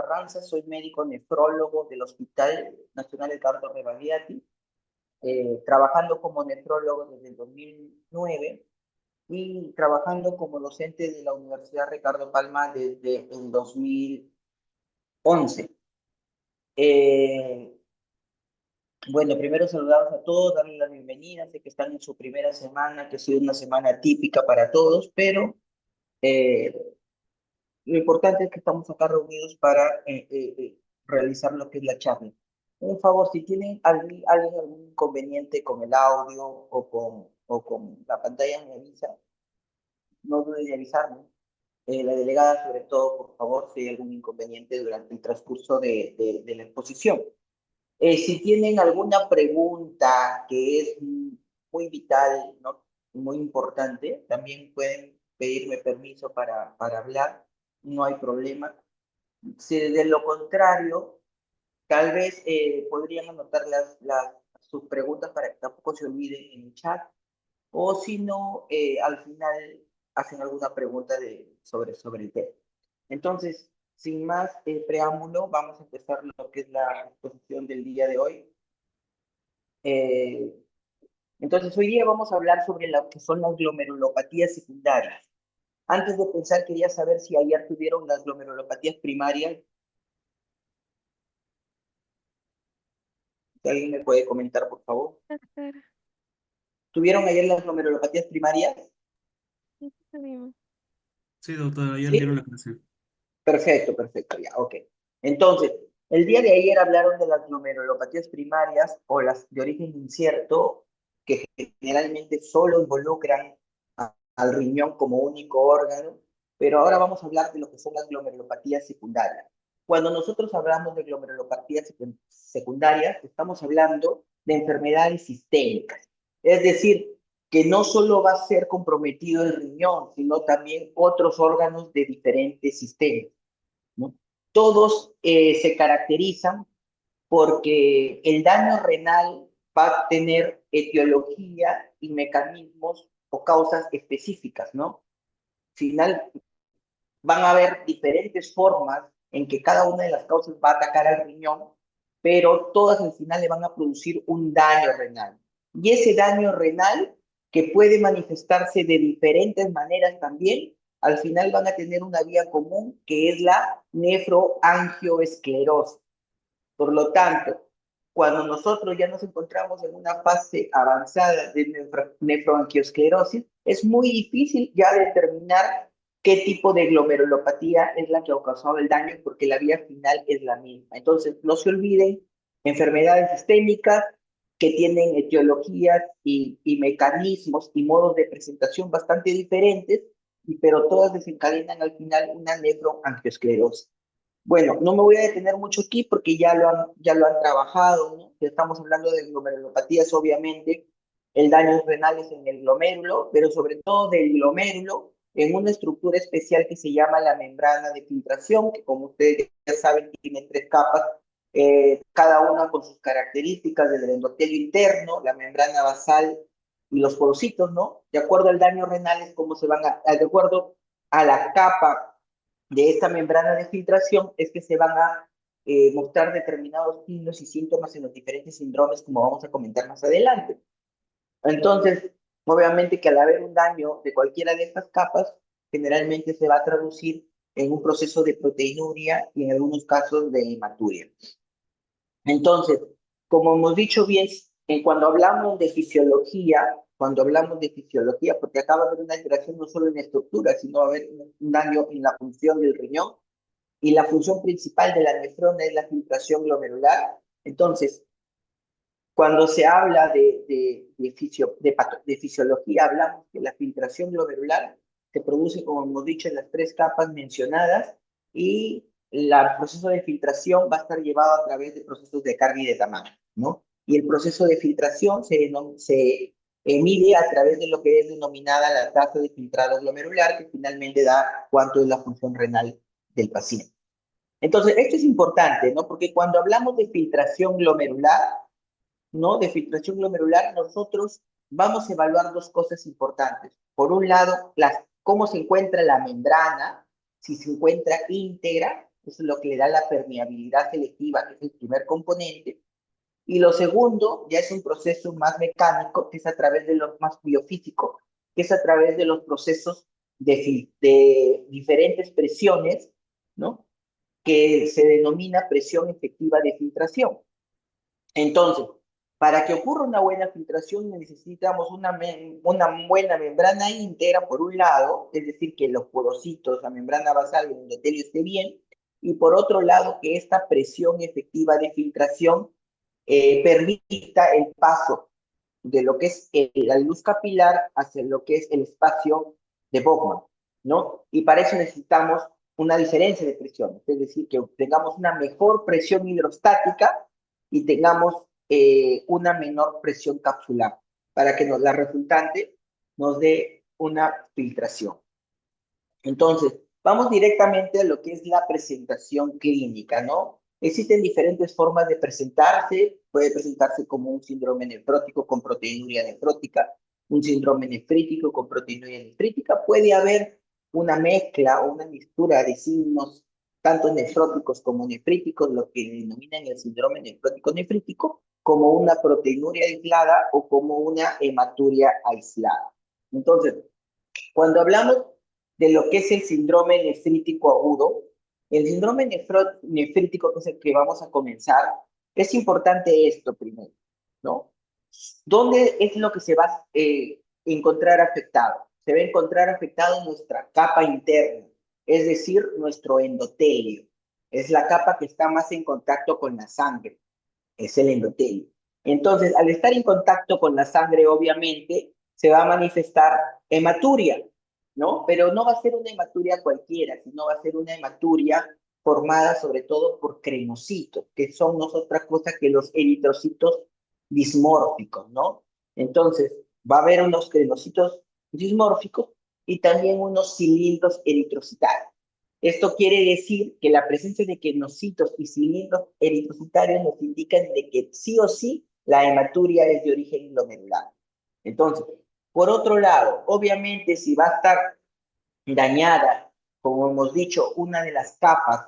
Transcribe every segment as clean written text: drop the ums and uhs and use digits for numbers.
Carranza, soy médico nefrólogo del Hospital Nacional Edgardo Rebagliati, trabajando como nefrólogo desde el 2009 y trabajando como docente de la Universidad Ricardo Palma desde el 2011. Bueno, primero saludarlos a todos, darles la bienvenida, sé que están en su primera semana, que ha sido una semana típica para todos, pero eh, lo importante es que estamos acá reunidos para realizar lo que es la charla. Un favor, si tienen alguien algún inconveniente con el audio o con la pantalla, me avisa, no duden en avisarme. La delegada, sobre todo, por favor, si hay algún inconveniente durante el transcurso de la exposición. Si tienen alguna pregunta que es muy vital, ¿no? Muy importante, también pueden pedirme permiso para hablar, no hay problema. Si de lo contrario, tal vez podrían anotar sus preguntas para que tampoco se olviden en el chat, o si no, al final hacen alguna pregunta sobre el tema. Entonces, sin más preámbulo, vamos a empezar lo que es la exposición del día de hoy. Eh, entonces, hoy día vamos a hablar sobre lo que son las glomerulopatías secundarias. Antes de pensar, quería saber si ayer tuvieron las glomerulopatías primarias. Si alguien me puede comentar, por favor. Doctora, ¿Tuvieron ayer las glomerulopatías primarias? sí, tuvimos. Sí, doctora, ayer Sí. dieron la clase. Perfecto, perfecto, ya, ok. Entonces, el día de ayer hablaron de las glomerulopatías primarias o las de origen incierto, que generalmente solo involucran al riñón como único órgano, pero ahora vamos a hablar de lo que son las glomerulopatías secundarias. Cuando nosotros hablamos de glomerulopatías secundarias, estamos hablando de enfermedades sistémicas, es decir, que no solo va a ser comprometido el riñón, sino también otros órganos de diferentes sistemas, ¿no? Todos se caracterizan porque el daño renal va a tener etiología y mecanismos o causas específicas, ¿no? Al final van a haber diferentes formas en que cada una de las causas va a atacar al riñón, pero todas al final le van a producir un daño renal. Y ese daño renal, que puede manifestarse de diferentes maneras también, al final van a tener una vía común, que es la nefroangioesclerosis. Por lo tanto, cuando nosotros ya nos encontramos en una fase avanzada de nefroangiosclerosis, es muy difícil ya determinar qué tipo de glomerulopatía es la que ha causado el daño, porque la vía final es la misma. Entonces, no se olviden, enfermedades sistémicas que tienen etiologías y mecanismos y modos de presentación bastante diferentes, pero todas desencadenan al final una nefroangiosclerosis. Bueno, no me voy a detener mucho aquí porque ya lo han trabajado, ¿no? Estamos hablando de glomerulopatías, obviamente, el daño renal es en el glomérulo, pero sobre todo del glomérulo en una estructura especial que se llama la membrana de filtración, que como ustedes ya saben tiene 3 capas, cada una con sus características del endotelio interno, la membrana basal y los porocitos, ¿no? De acuerdo al daño renal es cómo se van de acuerdo a la capa de esta membrana de filtración es que se van a mostrar determinados signos y síntomas en los diferentes síndromes, como vamos a comentar más adelante. Entonces, obviamente que al haber un daño de cualquiera de estas capas, generalmente se va a traducir en un proceso de proteinuria y en algunos casos de hematuria. Entonces, como hemos dicho bien, cuando hablamos de fisiología, porque acaba de haber una alteración no solo en la estructura, sino va a haber un daño en la función del riñón, y la función principal de la nefrona es la filtración glomerular. Entonces, cuando se habla de fisiología, hablamos que la filtración glomerular se produce, como hemos dicho, en las 3 capas mencionadas, y el proceso de filtración va a estar llevado a través de procesos de carga y de tamaño, ¿no? Y el proceso de filtración se mide a través de lo que es denominada la tasa de filtrado glomerular, que finalmente da cuánto es la función renal del paciente. Entonces, esto es importante, ¿no? Porque cuando hablamos de filtración glomerular, ¿no? De filtración glomerular, nosotros vamos a evaluar 2 cosas importantes. Por un lado, cómo se encuentra la membrana, si se encuentra íntegra, Eso es lo que le da la permeabilidad selectiva, que es el primer componente. Y lo segundo ya es un proceso más mecánico, que es a través de lo más biofísico, que es a través de los procesos de diferentes presiones, ¿no? Que se denomina presión efectiva de filtración. Entonces, para que ocurra una buena filtración necesitamos una buena membrana íntegra por un lado, es decir, que los porocitos, la membrana basal del endotelio esté bien, y por otro lado, que esta presión efectiva de filtración permita el paso de lo que es la luz capilar hacia lo que es el espacio de Bowman, ¿no? Y para eso necesitamos una diferencia de presiones, es decir, que tengamos una mejor presión hidrostática y tengamos una menor presión capsular, para que la resultante nos dé una filtración. Entonces, vamos directamente a lo que es la presentación clínica, ¿no? Existen diferentes formas de presentarse. Puede presentarse como un síndrome nefrótico con proteinuria nefrótica, un síndrome nefrítico con proteinuria nefrítica. Puede haber una mezcla o una mixtura de signos, tanto nefróticos como nefríticos, lo que denominan el síndrome nefrótico nefrítico, como una proteinuria aislada o como una hematuria aislada. Entonces, cuando hablamos de lo que es el síndrome nefrítico agudo, el síndrome nefrítico, que es el que vamos a comenzar, es importante esto primero, ¿no? ¿Dónde es lo que se va a encontrar afectado? Se va a encontrar afectado nuestra capa interna, es decir, nuestro endotelio. Es la capa que está más en contacto con la sangre, es el endotelio. Entonces, al estar en contacto con la sangre, obviamente, se va a manifestar hematuria, ¿no? Pero no va a ser una hematuria cualquiera, sino va a ser una hematuria formada sobre todo por crenocitos, que son no otra cosa que los eritrocitos dismórficos, ¿no? Entonces, va a haber unos crenocitos dismórficos y también unos cilindros eritrocitarios. Esto quiere decir que la presencia de quenocitos y cilindros eritrocitarios nos indican de que sí o sí la hematuria es de origen glomerular. Entonces, por otro lado, obviamente si va a estar dañada, como hemos dicho, una de las capas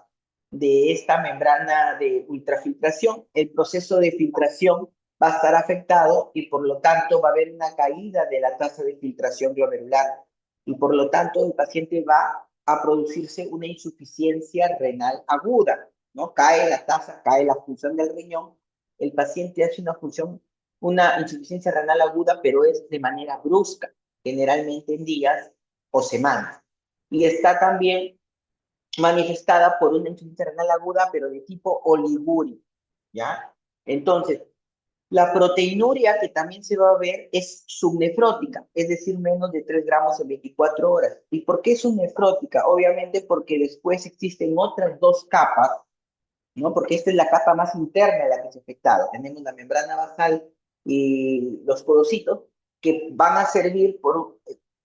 de esta membrana de ultrafiltración, el proceso de filtración va a estar afectado y por lo tanto va a haber una caída de la tasa de filtración glomerular y por lo tanto el paciente va a producirse una insuficiencia renal aguda, ¿no? Cae la tasa, cae la función del riñón, el paciente hace una insuficiencia renal aguda, pero es de manera brusca, generalmente en días o semanas. Y está también manifestada por una insuficiencia renal aguda, pero de tipo oliguria, ¿ya? Entonces, la proteinuria que también se va a ver es subnefrótica, es decir, menos de 3 gramos en 24 horas. ¿Y por qué subnefrótica? Obviamente porque después existen otras dos capas, ¿no? Porque esta es la capa más interna de la que se ha afectado. Tenemos la membrana basal y los porocitos que van a servir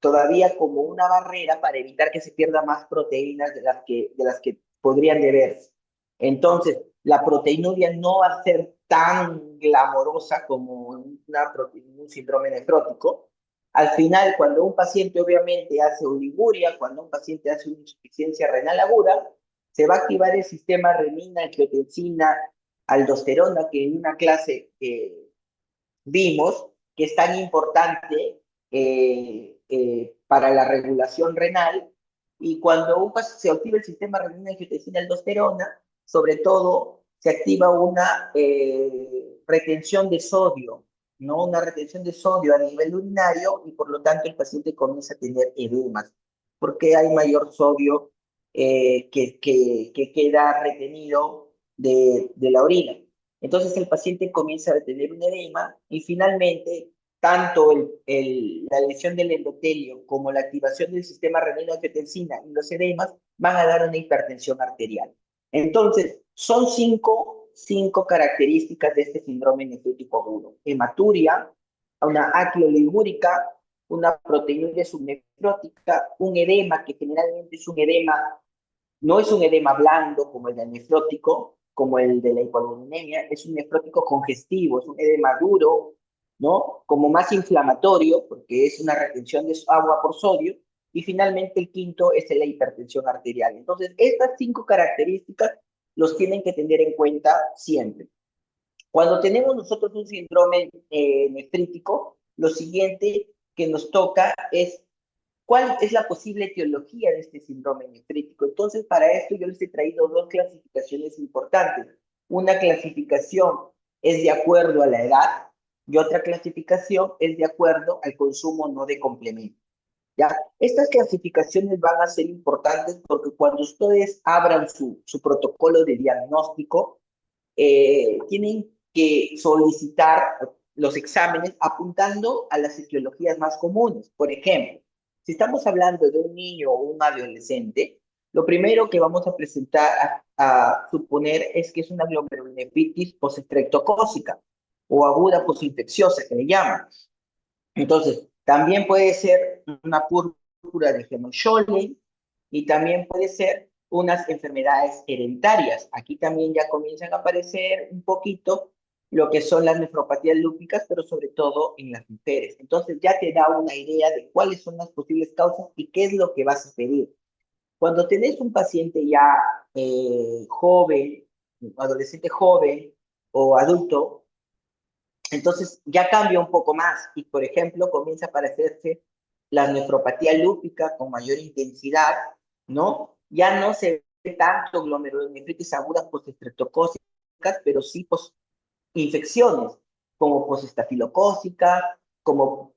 todavía como una barrera para evitar que se pierda más proteínas de las que podrían deberse. Entonces, la proteinuria no va a ser tan glamorosa como un síndrome nefrótico. Al final, cuando un paciente obviamente hace oliguria, cuando un paciente hace una insuficiencia renal aguda, se va a activar el sistema renina, angiotensina, aldosterona, que en una clase vimos que es tan importante para la regulación renal. Y cuando se activa el sistema renina, angiotensina, aldosterona, sobre todo se activa una retención de sodio, ¿no? Una retención de sodio a nivel urinario y por lo tanto el paciente comienza a tener edemas, porque hay mayor sodio que queda retenido de la orina. Entonces el paciente comienza a tener un edema y finalmente tanto la lesión del endotelio como la activación del sistema renina-angiotensina y los edemas van a dar una hipertensión arterial. Entonces, son cinco características de este síndrome nefrítico agudo: hematuria, una aclioligúrica, una proteinuria subnefrótica, un edema que generalmente es un edema, no es un edema blando como el del nefrótico, como el de la hipoalbuminemia, es un nefrótico congestivo, es un edema duro, ¿no? Como más inflamatorio, porque es una retención de agua por sodio, y finalmente el quinto es la hipertensión arterial. Entonces, estas 5 características los tienen que tener en cuenta siempre. Cuando tenemos nosotros un síndrome nefrítico, lo siguiente que nos toca es cuál es la posible etiología de este síndrome nefrítico. Entonces, para esto yo les he traído 2 clasificaciones importantes. Una clasificación es de acuerdo a la edad y otra clasificación es de acuerdo al consumo no de complemento. ¿Ya? Estas clasificaciones van a ser importantes porque cuando ustedes abran su protocolo de diagnóstico, tienen que solicitar los exámenes apuntando a las etiologías más comunes. Por ejemplo, si estamos hablando de un niño o un adolescente, lo primero que vamos a presentar, a suponer, es que es una glomerulonefritis postestreptocócica o aguda postinfecciosa, que le llaman. Entonces, también puede ser una púrpura de Hemingway y también puede ser unas enfermedades hereditarias. Aquí también ya comienzan a aparecer un poquito lo que son las nefropatías lúpicas, pero sobre todo en las mujeres. Entonces ya te da una idea de cuáles son las posibles causas y qué es lo que vas a pedir. Cuando tenés un paciente ya joven, adolescente joven o adulto, entonces ya cambia un poco más y, por ejemplo, comienza a aparecerse la nefropatía lúpica con mayor intensidad, ¿no? Ya no se ve tanto glomerulonefritis agudas postestreptocócicas, pero sí infecciones como postestafilocócica, como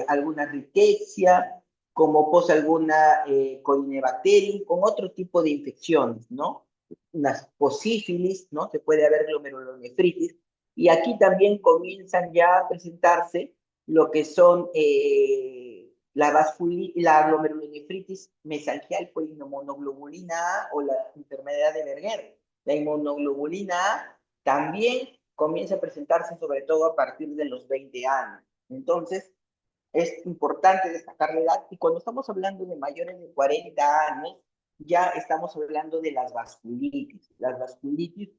alguna rickettsia, como alguna Corynebacterium, con otro tipo de infecciones, ¿no? Unas posífilis, ¿no? Se puede haber glomerulonefritis, y aquí también comienzan ya a presentarse lo que son la glomerulonefritis mesangial por inmunoglobulina A o la enfermedad de Berger. La inmunoglobulina A también comienza a presentarse sobre todo a partir de los 20 años. Entonces, es importante destacar la edad, y cuando estamos hablando de mayores de 40 años, ya estamos hablando de las vasculitis. Las vasculitis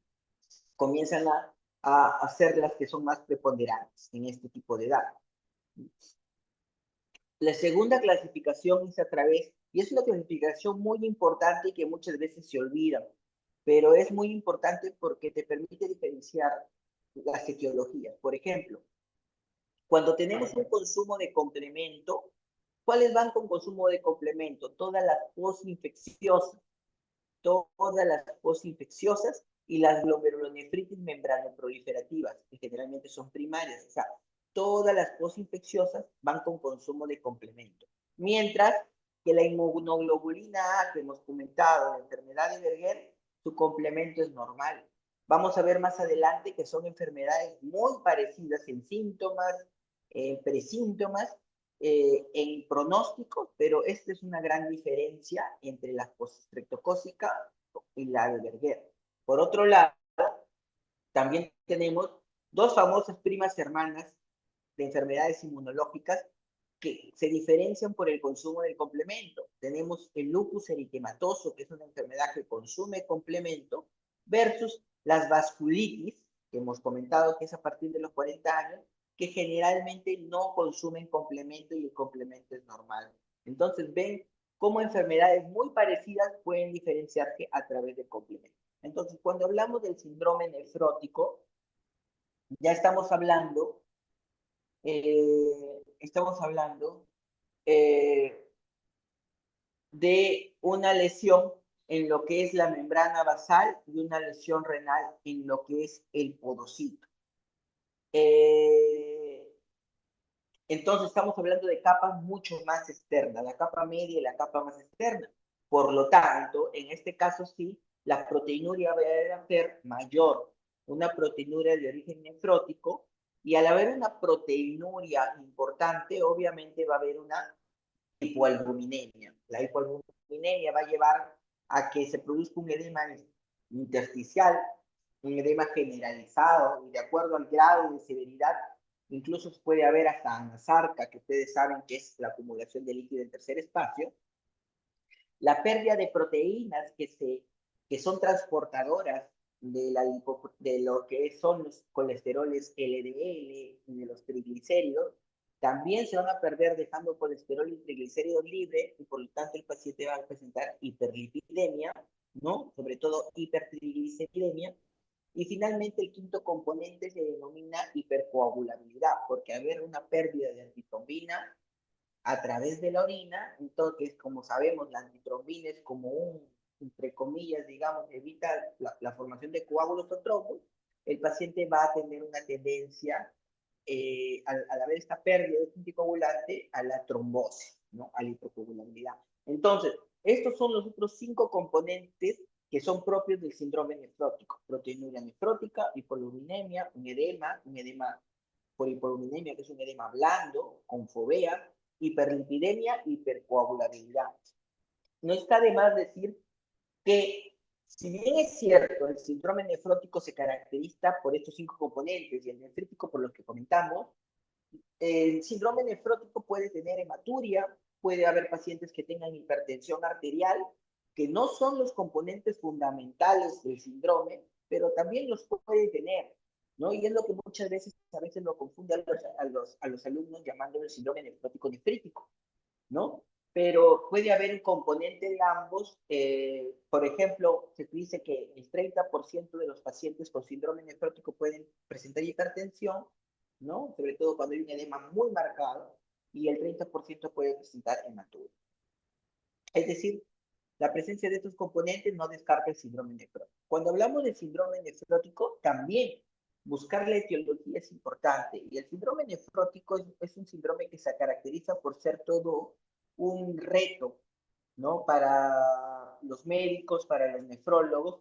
comienzan a ser las que son más preponderantes en este tipo de edad. La segunda clasificación es a través, y es una clasificación muy importante que muchas veces se olvida, pero es muy importante porque te permite diferenciar las etiologías. Por ejemplo, cuando tenemos un consumo de complemento, ¿cuáles van con consumo de complemento? Todas las posinfecciosas y las glomerulonefritis membranoproliferativas, que generalmente son primarias. O sea, todas las posinfecciosas van con consumo de complemento. Mientras que la inmunoglobulina A, que hemos comentado, la enfermedad de Berger, su complemento es normal. Vamos a ver más adelante que son enfermedades muy parecidas en síntomas, en presíntomas, en pronóstico, pero esta es una gran diferencia entre la postestreptocócica y la de Berger. Por otro lado, también tenemos 2 famosas primas hermanas de enfermedades inmunológicas que se diferencian por el consumo del complemento. Tenemos el lupus eritematoso, que es una enfermedad que consume complemento, versus las vasculitis, que hemos comentado que es a partir de los 40 años, que generalmente no consumen complemento y el complemento es normal. Entonces ven cómo enfermedades muy parecidas pueden diferenciarse a través del complemento. Entonces, cuando hablamos del síndrome nefrótico, ya estamos hablando eh, de una lesión en lo que es la membrana basal y una lesión renal en lo que es el podocito. Entonces estamos hablando de capas mucho más externas, la capa media y la capa más externa. Por lo tanto, en este caso sí, la proteinuria va a ser mayor, una proteinuria de origen nefrótico, y al haber una proteinuria importante, obviamente va a haber una hipoalbuminemia. La hipoalbuminemia va a llevar a que se produzca un edema intersticial, un edema generalizado, y de acuerdo al grado de severidad, incluso puede haber hasta anasarca, que ustedes saben que es la acumulación de líquido en tercer espacio. La pérdida de proteínas que son transportadoras de lo que son los colesteroles LDL y de los triglicéridos, también se van a perder dejando colesterol y triglicéridos libres y por lo tanto el paciente va a presentar hiperlipidemia, ¿no? Sobre todo hipertrigliceridemia. Y finalmente el quinto componente se denomina hipercoagulabilidad, porque haber una pérdida de antitrombina a través de la orina, entonces como sabemos la antitrombina es como entre comillas, digamos, evita la formación de coágulos o trombos, el paciente va a tener una tendencia al haber esta pérdida de este anticoagulante a la trombosis, ¿no? A la hipercoagulabilidad. Entonces, estos son los otros 5 componentes que son propios del síndrome nefrótico: proteinuria nefrótica, hipoluminemia, un edema por hipoluminemia, que es un edema blando, con fovea, hiperlipidemia, hipercoagulabilidad. No está de más decir que, si bien es cierto, el síndrome nefrótico se caracteriza por estos 5 componentes y el nefrítico por lo que comentamos, el síndrome nefrótico puede tener hematuria, puede haber pacientes que tengan hipertensión arterial, que no son los componentes fundamentales del síndrome, pero también los puede tener, ¿no? Y es lo que muchas veces, lo confunde a los alumnos llamándolo el síndrome nefrótico nefrítico, ¿no? Pero puede haber un componente de ambos. Por ejemplo, se dice que el 30% de los pacientes con síndrome nefrótico pueden presentar hipertensión, ¿no? Sobre todo cuando hay un edema muy marcado, y el 30% puede presentar hematuria. Es decir, la presencia de estos componentes no descarta el síndrome nefrótico. Cuando hablamos de síndrome nefrótico, también buscar la etiología es importante. Y el síndrome nefrótico es un síndrome que se caracteriza por ser todo un reto, ¿no? Para los médicos, para los nefrólogos,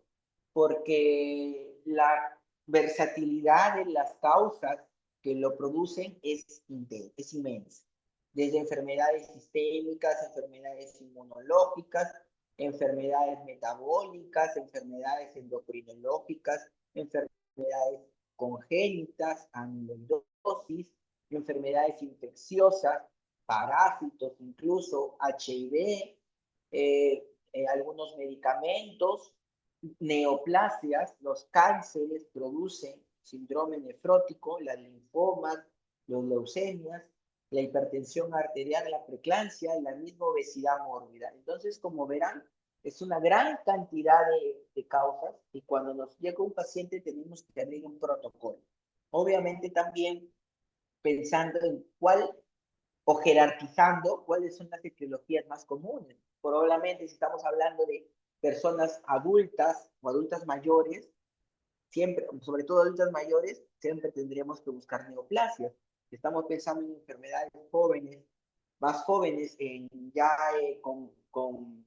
porque la versatilidad de las causas que lo producen es inmensa. Desde enfermedades sistémicas, enfermedades inmunológicas, enfermedades metabólicas, enfermedades endocrinológicas, enfermedades congénitas, amiloidosis, enfermedades infecciosas, parásitos, incluso HIV, algunos medicamentos, neoplasias, los cánceres producen síndrome nefrótico, las linfomas, los leucemias, la hipertensión arterial, la preeclampsia y la misma obesidad mórbida. Entonces, como verán, es una gran cantidad de causas, y cuando nos llega un paciente tenemos que tener un protocolo. Obviamente también pensando en cuál, o jerarquizando cuáles son las etiologías más comunes. Probablemente si estamos hablando de personas adultas o adultas mayores, siempre, sobre todo adultas mayores, siempre tendríamos que buscar neoplasias. Estamos pensando en enfermedades jóvenes, más jóvenes, ya con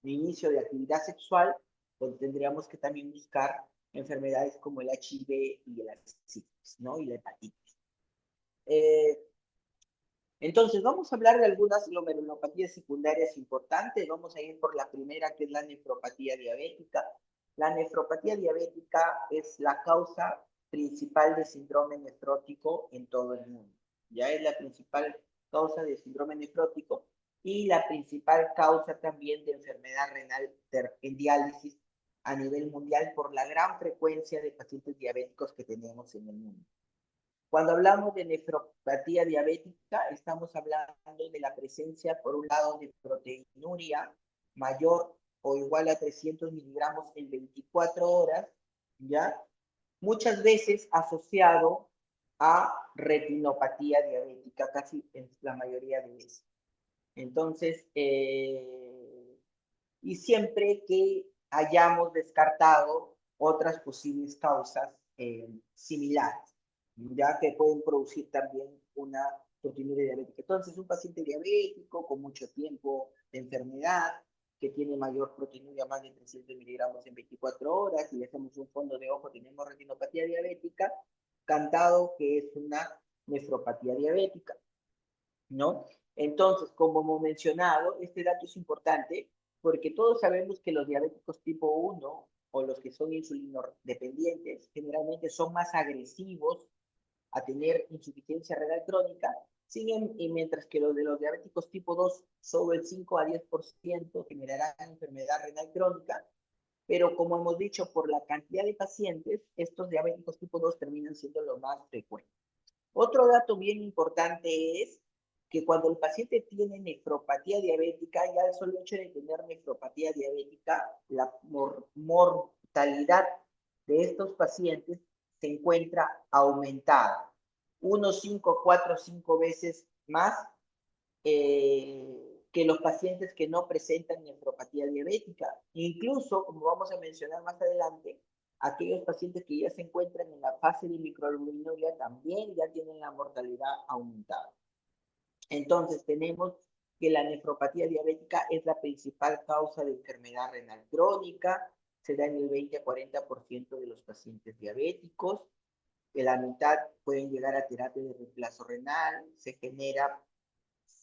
inicio de actividad sexual, pues tendríamos que también buscar enfermedades como el HIV y el sífilis, ¿no? Y la hepatitis. Entonces, vamos a hablar de algunas glomerulopatías secundarias importantes. Vamos a ir por la primera, que es la nefropatía diabética. La nefropatía diabética es la causa principal de síndrome nefrótico en todo el mundo. Ya es la principal causa de síndrome nefrótico y la principal causa también de enfermedad renal en diálisis a nivel mundial por la gran frecuencia de pacientes diabéticos que tenemos en el mundo. Cuando hablamos de nefropatía diabética, estamos hablando de la presencia, por un lado, de proteinuria mayor o igual a 300 miligramos en 24 horas, ¿ya? Muchas veces asociado a retinopatía diabética, casi en la mayoría de veces. Entonces, y siempre que hayamos descartado otras posibles causas similares, ya que pueden producir también una proteinuria diabética. Entonces, un paciente diabético con mucho tiempo de enfermedad, que tiene mayor proteinuria, más de 300 miligramos en 24 horas, y le hacemos un fondo de ojo, tenemos retinopatía diabética, cantado que es una nefropatía diabética, ¿no? Entonces, como hemos mencionado, este dato es importante porque todos sabemos que los diabéticos tipo 1 o los que son insulinodependientes generalmente son más agresivos a tener insuficiencia renal crónica, y mientras que los de los diabéticos tipo 2, solo el 5 a 10% generarán enfermedad renal crónica, pero como hemos dicho, por la cantidad de pacientes, estos diabéticos tipo 2 terminan siendo lo más frecuente. Otro dato bien importante es que cuando el paciente tiene nefropatía diabética, ya el solo hecho de tener nefropatía diabética, la mortalidad de estos pacientes se encuentra aumentada. 1, 5, 4, 5 veces más que los pacientes que no presentan nefropatía diabética. Incluso, como vamos a mencionar más adelante, aquellos pacientes que ya se encuentran en la fase de microalbuminuria también ya tienen la mortalidad aumentada. Entonces, tenemos que la nefropatía diabética es la principal causa de enfermedad renal crónica, se da en el 20 a 40% de los pacientes diabéticos, que la mitad pueden llegar a terapia de reemplazo renal, se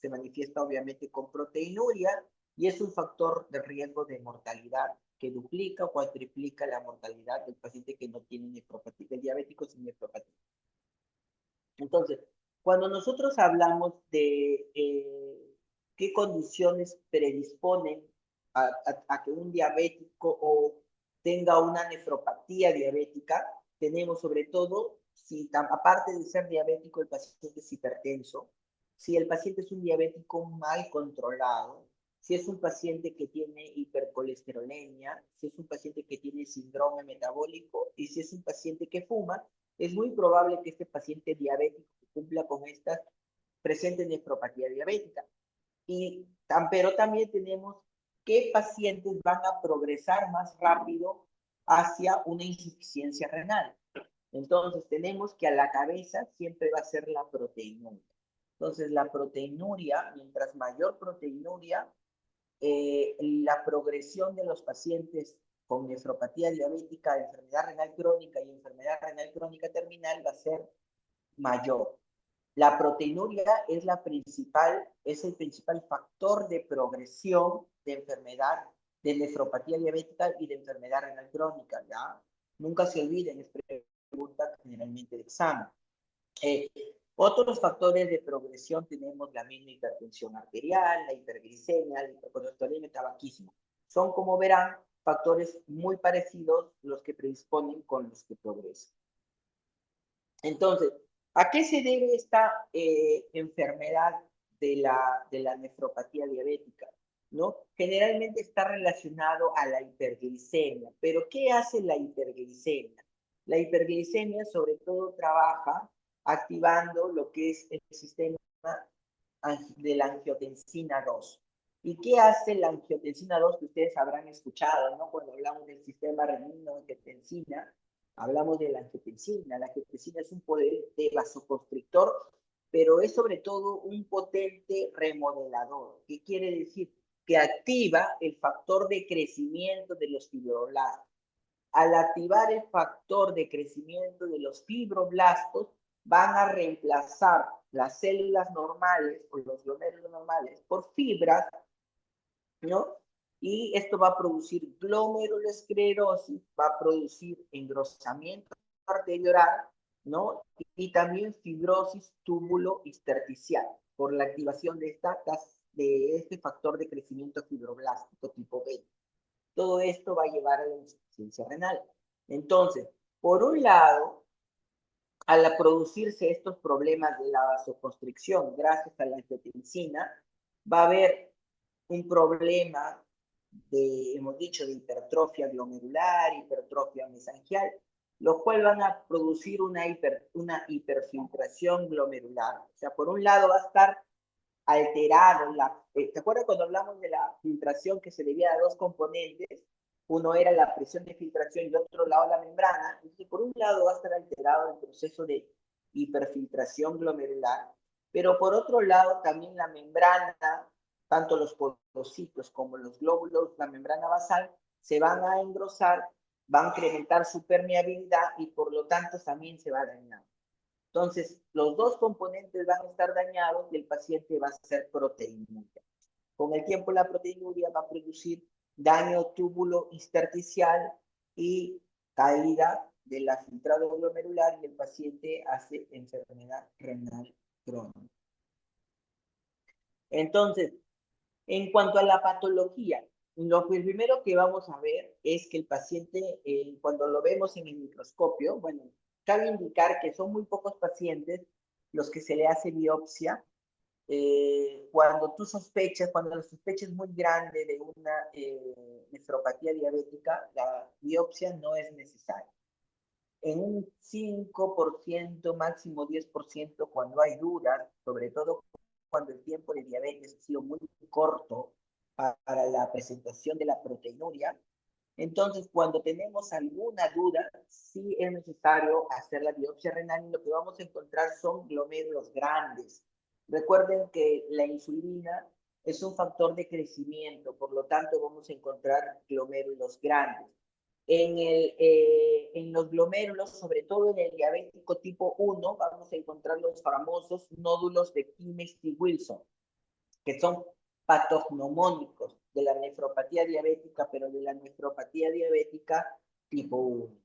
manifiesta obviamente con proteinuria y es un factor de riesgo de mortalidad que duplica o cuatriplica la mortalidad del paciente que no tiene nefropatía, del diabético sin nefropatía. Entonces, cuando nosotros hablamos de qué condiciones predisponen a que un diabético o tenga una nefropatía diabética, tenemos sobre todo, si aparte de ser diabético, el paciente es hipertenso, si el paciente es un diabético mal controlado, si es un paciente que tiene hipercolesterolemia, si es un paciente que tiene síndrome metabólico y si es un paciente que fuma, es muy probable que este paciente diabético que cumpla con estas presente nefropatía diabética. Pero también tenemos qué pacientes van a progresar más rápido hacia una insuficiencia renal. Entonces tenemos que a la cabeza siempre va a ser la proteinuria. Entonces la proteinuria, mientras mayor proteinuria, la progresión de los pacientes con nefropatía diabética, enfermedad renal crónica y enfermedad renal crónica terminal va a ser mayor. La proteinuria es el principal factor de progresión de enfermedad, de nefropatía diabética y de enfermedad renal crónica, ¿ya? Nunca se olviden, es pregunta generalmente de examen. Otros factores de progresión tenemos la misma hipertensión arterial, la hiperglicemia, la hipercolesterolemia, el tabaquismo. Son, como verán, factores muy parecidos los que predisponen con los que progresan. Entonces, ¿a qué se debe esta enfermedad de la nefropatía diabética? ¿No? Generalmente está relacionado a la hiperglicemia. ¿Pero qué hace la hiperglicemia? La hiperglicemia sobre todo trabaja activando lo que es el sistema de la angiotensina 2. ¿Y qué hace la angiotensina 2 que ustedes habrán escuchado, ¿no? Cuando hablamos del sistema renino-angiotensina, hablamos de la angiotensina. La angiotensina es un potente vasoconstrictor, pero es sobre todo un potente remodelador. ¿Qué quiere decir? Que activa el factor de crecimiento de los fibroblastos. Al activar el factor de crecimiento de los fibroblastos, van a reemplazar las células normales o los glomérulos normales por fibras, ¿no? Y esto va a producir glomerulosclerosis, va a producir engrosamiento arterial, ¿no? Y también fibrosis túbulo-intersticial por la activación de este factor de crecimiento fibroblástico tipo B. Todo esto va a llevar a la insuficiencia renal. Entonces, por un lado, al producirse estos problemas de la vasoconstricción gracias a la angiotensina, va a haber un problema hemos dicho, de hipertrofia glomerular, hipertrofia mesangial, lo cual van a producir una hiperfiltración glomerular. O sea, por un lado va a estar alterado. ¿Te acuerdas cuando hablamos de la filtración que se debía a dos componentes? Uno era la presión de filtración y otro lado la membrana. Entonces, por un lado va a estar alterado el proceso de hiperfiltración glomerular, pero por otro lado también la membrana, tanto los podocitos como los glóbulos, la membrana basal, se van a engrosar, van a incrementar su permeabilidad y por lo tanto también se va a dañar. Entonces, los dos componentes van a estar dañados y el paciente va a ser proteinuria. Con el tiempo, la proteinuria va a producir daño túbulo intersticial y caída de la filtrado glomerular y el paciente hace enfermedad renal crónica. Entonces, en cuanto a la patología, lo primero que vamos a ver es que el paciente, cuando lo vemos en el microscopio, bueno, cabe indicar que son muy pocos pacientes los que se le hace biopsia, cuando la sospecha es muy grande de una nefropatía diabética, la biopsia no es necesaria. En un 5%, máximo 10%, cuando hay dudas, sobre todo cuando el tiempo de diabetes ha sido muy corto para la presentación de la proteinuria, entonces cuando tenemos alguna duda, sí es necesario hacer la biopsia renal y lo que vamos a encontrar son glomérulos grandes. Recuerden que la insulina es un factor de crecimiento, por lo tanto vamos a encontrar glomérulos grandes. En los glomérulos, sobre todo en el diabético tipo 1, vamos a encontrar los famosos nódulos de Kimmel-Wilson, que son patognomónicos de la nefropatía diabética, pero de la nefropatía diabética tipo 1.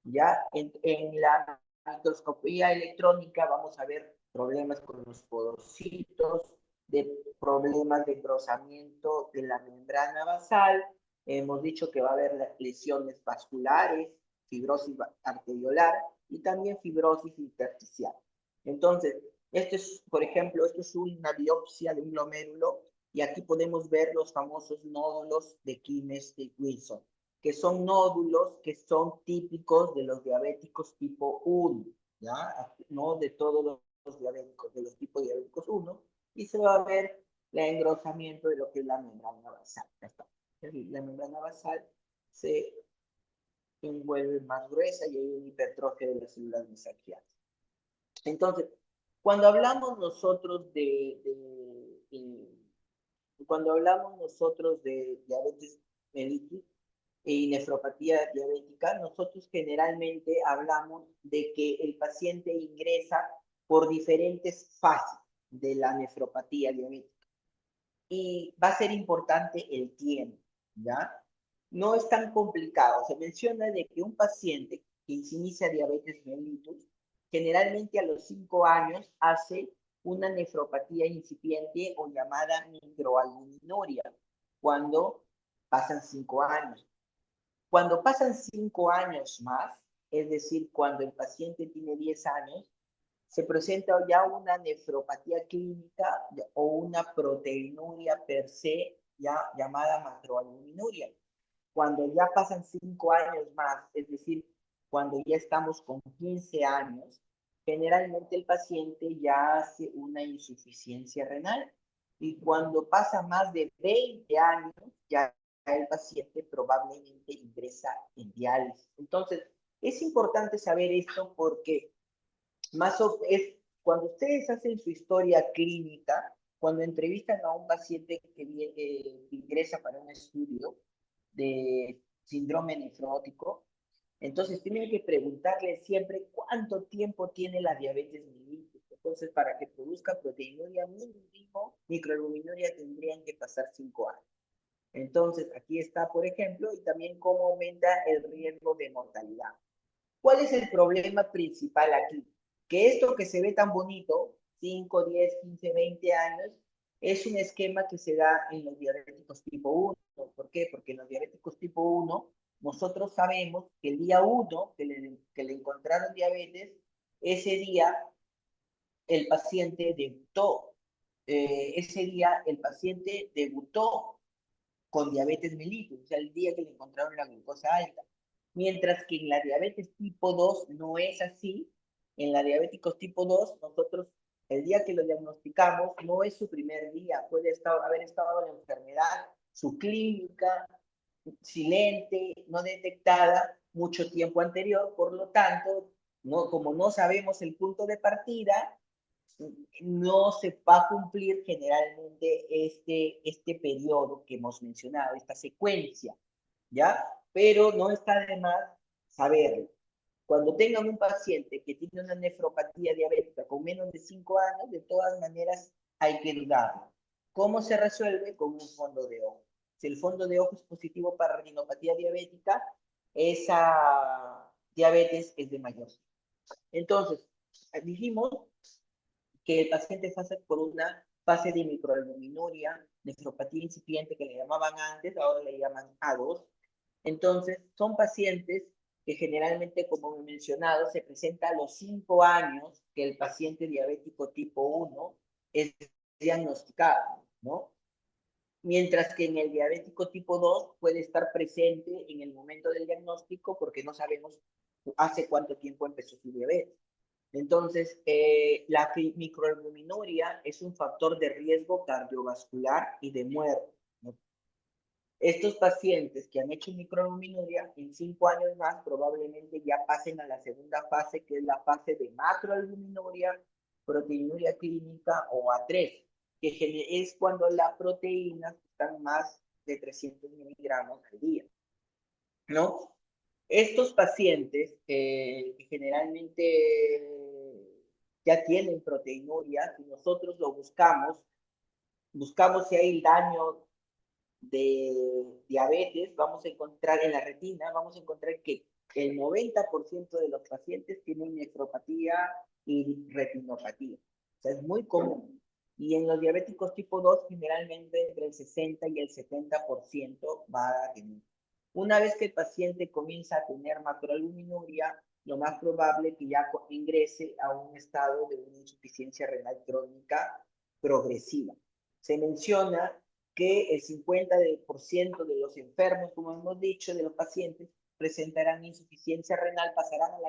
Ya en la microscopía electrónica vamos a ver problemas con los podocitos, de problemas de engrosamiento de la membrana basal. Hemos dicho que va a haber lesiones vasculares, fibrosis arteriolar y también fibrosis intersticial. Entonces, por ejemplo, esto es una biopsia de un glomérulo y aquí podemos ver los famosos nódulos de Kimmel-Wilson, que son nódulos que son típicos de los diabéticos tipo 1, ¿ya? No de todos los diabéticos, de los tipos diabéticos 1, y se va a ver el engrosamiento de lo que es la membrana basal. La membrana basal se envuelve más gruesa y hay una hipertrofia de las células mesangiales. Entonces, cuando hablamos nosotros de diabetes mellitus y nefropatía diabética, nosotros generalmente hablamos de que el paciente ingresa por diferentes fases de la nefropatía diabética. Y va a ser importante el tiempo, ¿ya? No es tan complicado. Se menciona de que un paciente que inicia diabetes mellitus, generalmente a los 5 años hace una nefropatía incipiente o llamada microalbuminuria, cuando pasan 5 años. Cuando pasan 5 años más, es decir, cuando el paciente tiene 10 años, se presenta ya una nefropatía clínica o una proteinuria per se, ya llamada macroalbuminuria. Cuando ya pasan 5 años más, es decir, cuando ya estamos con 15 años, generalmente el paciente ya hace una insuficiencia renal. Y cuando pasa más de 20 años, ya el paciente probablemente ingresa en diálisis. Entonces, es importante saber esto porque cuando ustedes hacen su historia clínica, cuando entrevistan a un paciente que ingresa para un estudio de síndrome nefrótico, entonces tienen que preguntarle siempre cuánto tiempo tiene la diabetes mellitus. Entonces, para que produzca proteinuria mínimo, microalbuminuria tendrían que pasar 5 años. Entonces, aquí está, por ejemplo, y también cómo aumenta el riesgo de mortalidad. ¿Cuál es el problema principal aquí? Que esto que se ve tan bonito, 5, 10, 15, 20 años, es un esquema que se da en los diabéticos tipo 1. ¿Por qué? Porque en los diabéticos tipo 1, nosotros sabemos que el día 1 que le encontraron diabetes, ese día el paciente debutó. Ese día el paciente debutó con diabetes mellitus, o sea, el día que le encontraron la glucosa alta. Mientras que en la diabetes tipo 2 no es así. En la diabéticos tipo 2, nosotros, el día que lo diagnosticamos, no es su primer día, puede haber estado en la enfermedad, su clínica, silente, no detectada mucho tiempo anterior, por lo tanto, como no sabemos el punto de partida, no se va a cumplir generalmente este periodo que hemos mencionado, esta secuencia, ¿ya? Pero no está de más saberlo. Cuando tengan un paciente que tiene una nefropatía diabética con menos de 5 años, de todas maneras hay que dudarlo. ¿Cómo se resuelve? Con un fondo de ojo. Si el fondo de ojo es positivo para retinopatía diabética, esa diabetes es de mayor. Entonces, dijimos que el paciente pasa por una fase de microalbuminuria, nefropatía incipiente que le llamaban antes, ahora le llaman A2. Entonces, son pacientes que generalmente, como he mencionado, se presenta a los 5 años que el paciente diabético tipo 1 es diagnosticado, ¿no? Mientras que en el diabético tipo 2 puede estar presente en el momento del diagnóstico porque no sabemos hace cuánto tiempo empezó su diabetes. Entonces, la microalbuminuria es un factor de riesgo cardiovascular y de muerte, ¿no? Estos pacientes que han hecho microalbuminuria en 5 años más probablemente ya pasen a la segunda fase, que es la fase de macroalbuminuria, proteinuria clínica o A3, que es cuando las proteínas están más de 300 miligramos al día, ¿no? Estos pacientes que generalmente ya tienen proteinuria, si nosotros lo buscamos si hay daño de diabetes, vamos a encontrar en la retina, vamos a encontrar que el 90% de los pacientes tienen nefropatía y retinopatía. O sea, es muy común. Y en los diabéticos tipo 2, generalmente entre el 60 y el 70% va a tener. Una vez que el paciente comienza a tener macroalbuminuria, lo más probable es que ya ingrese a un estado de una insuficiencia renal crónica progresiva. Se menciona que el 50% de los enfermos, como hemos dicho, de los pacientes, presentarán insuficiencia renal, pasarán a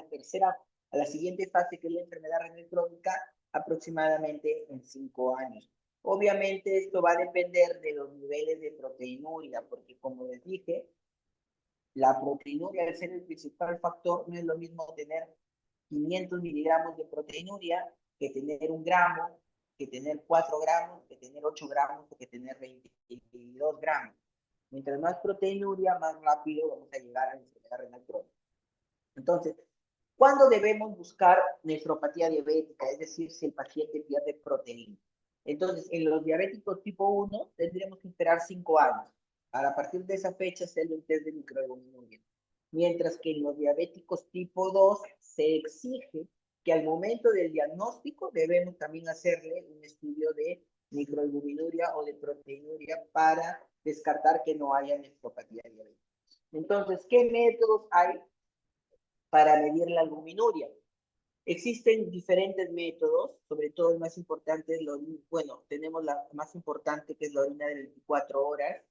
la siguiente fase, que es la enfermedad renal crónica, aproximadamente en 5 años. Obviamente esto va a depender de los niveles de proteinuria, porque como les dije, la proteinuria, al ser el principal factor, no es lo mismo tener 500 miligramos de proteinuria que tener 1 gramo, que tener 4 gramos, que tener 8 gramos o que tener 22 gramos. Mientras más proteinuria, más rápido vamos a llegar a la enfermedad renal crónica. Entonces, ¿cuándo debemos buscar nefropatía diabética? Es decir, si el paciente pierde proteína. Entonces, en los diabéticos tipo 1 tendremos que esperar 5 años para a partir de esa fecha hacerle un test de microalbuminuria. Mientras que en los diabéticos tipo 2 se exige que al momento del diagnóstico debemos también hacerle un estudio de microalbuminuria o de proteinuria para descartar que no haya nefropatía diabética. Entonces, ¿qué métodos hay para medir la albuminuria? Existen diferentes métodos, sobre todo el más importante es bueno, tenemos la más importante que es la orina de 24 horas,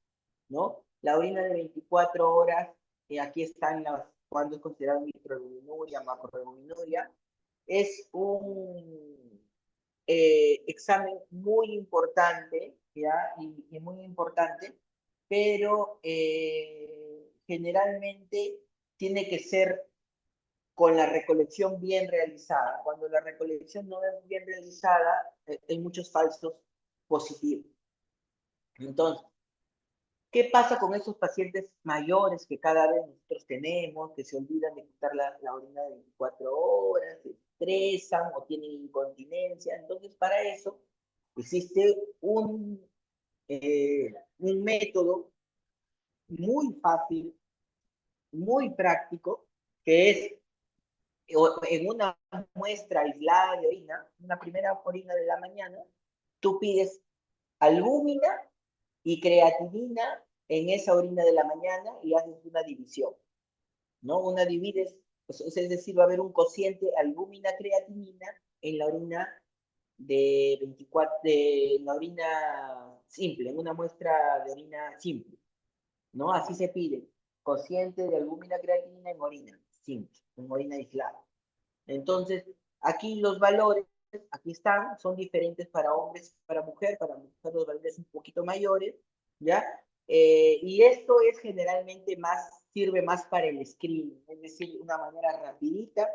¿no? La orina de 24 horas, aquí están cuando es considerado microalbuminuria, macroalbuminuria, es un examen muy importante, ¿ya? Y muy importante, pero generalmente tiene que ser con la recolección bien realizada. Cuando la recolección no es bien realizada, hay muchos falsos positivos. Entonces, ¿qué pasa con esos pacientes mayores que cada vez nosotros tenemos, que se olvidan de quitar la orina de 24 horas, se estresan o tienen incontinencia? Entonces, para eso existe un método muy fácil, muy práctico, que es en una muestra aislada de orina, una primera orina de la mañana, tú pides albúmina y creatinina en esa orina de la mañana y haces una división, ¿no? Una divides, es decir, va a haber un cociente albúmina-creatinina en la orina de 24, de la orina simple, en una muestra de orina simple, ¿no? Así se pide, cociente de albúmina-creatinina en orina simple, en orina aislada. Entonces, aquí los valores, aquí están, son diferentes para hombres y para mujeres los valores un poquito mayores, ¿ya? Y esto es generalmente sirve más para el screening, es decir, una manera rapidita,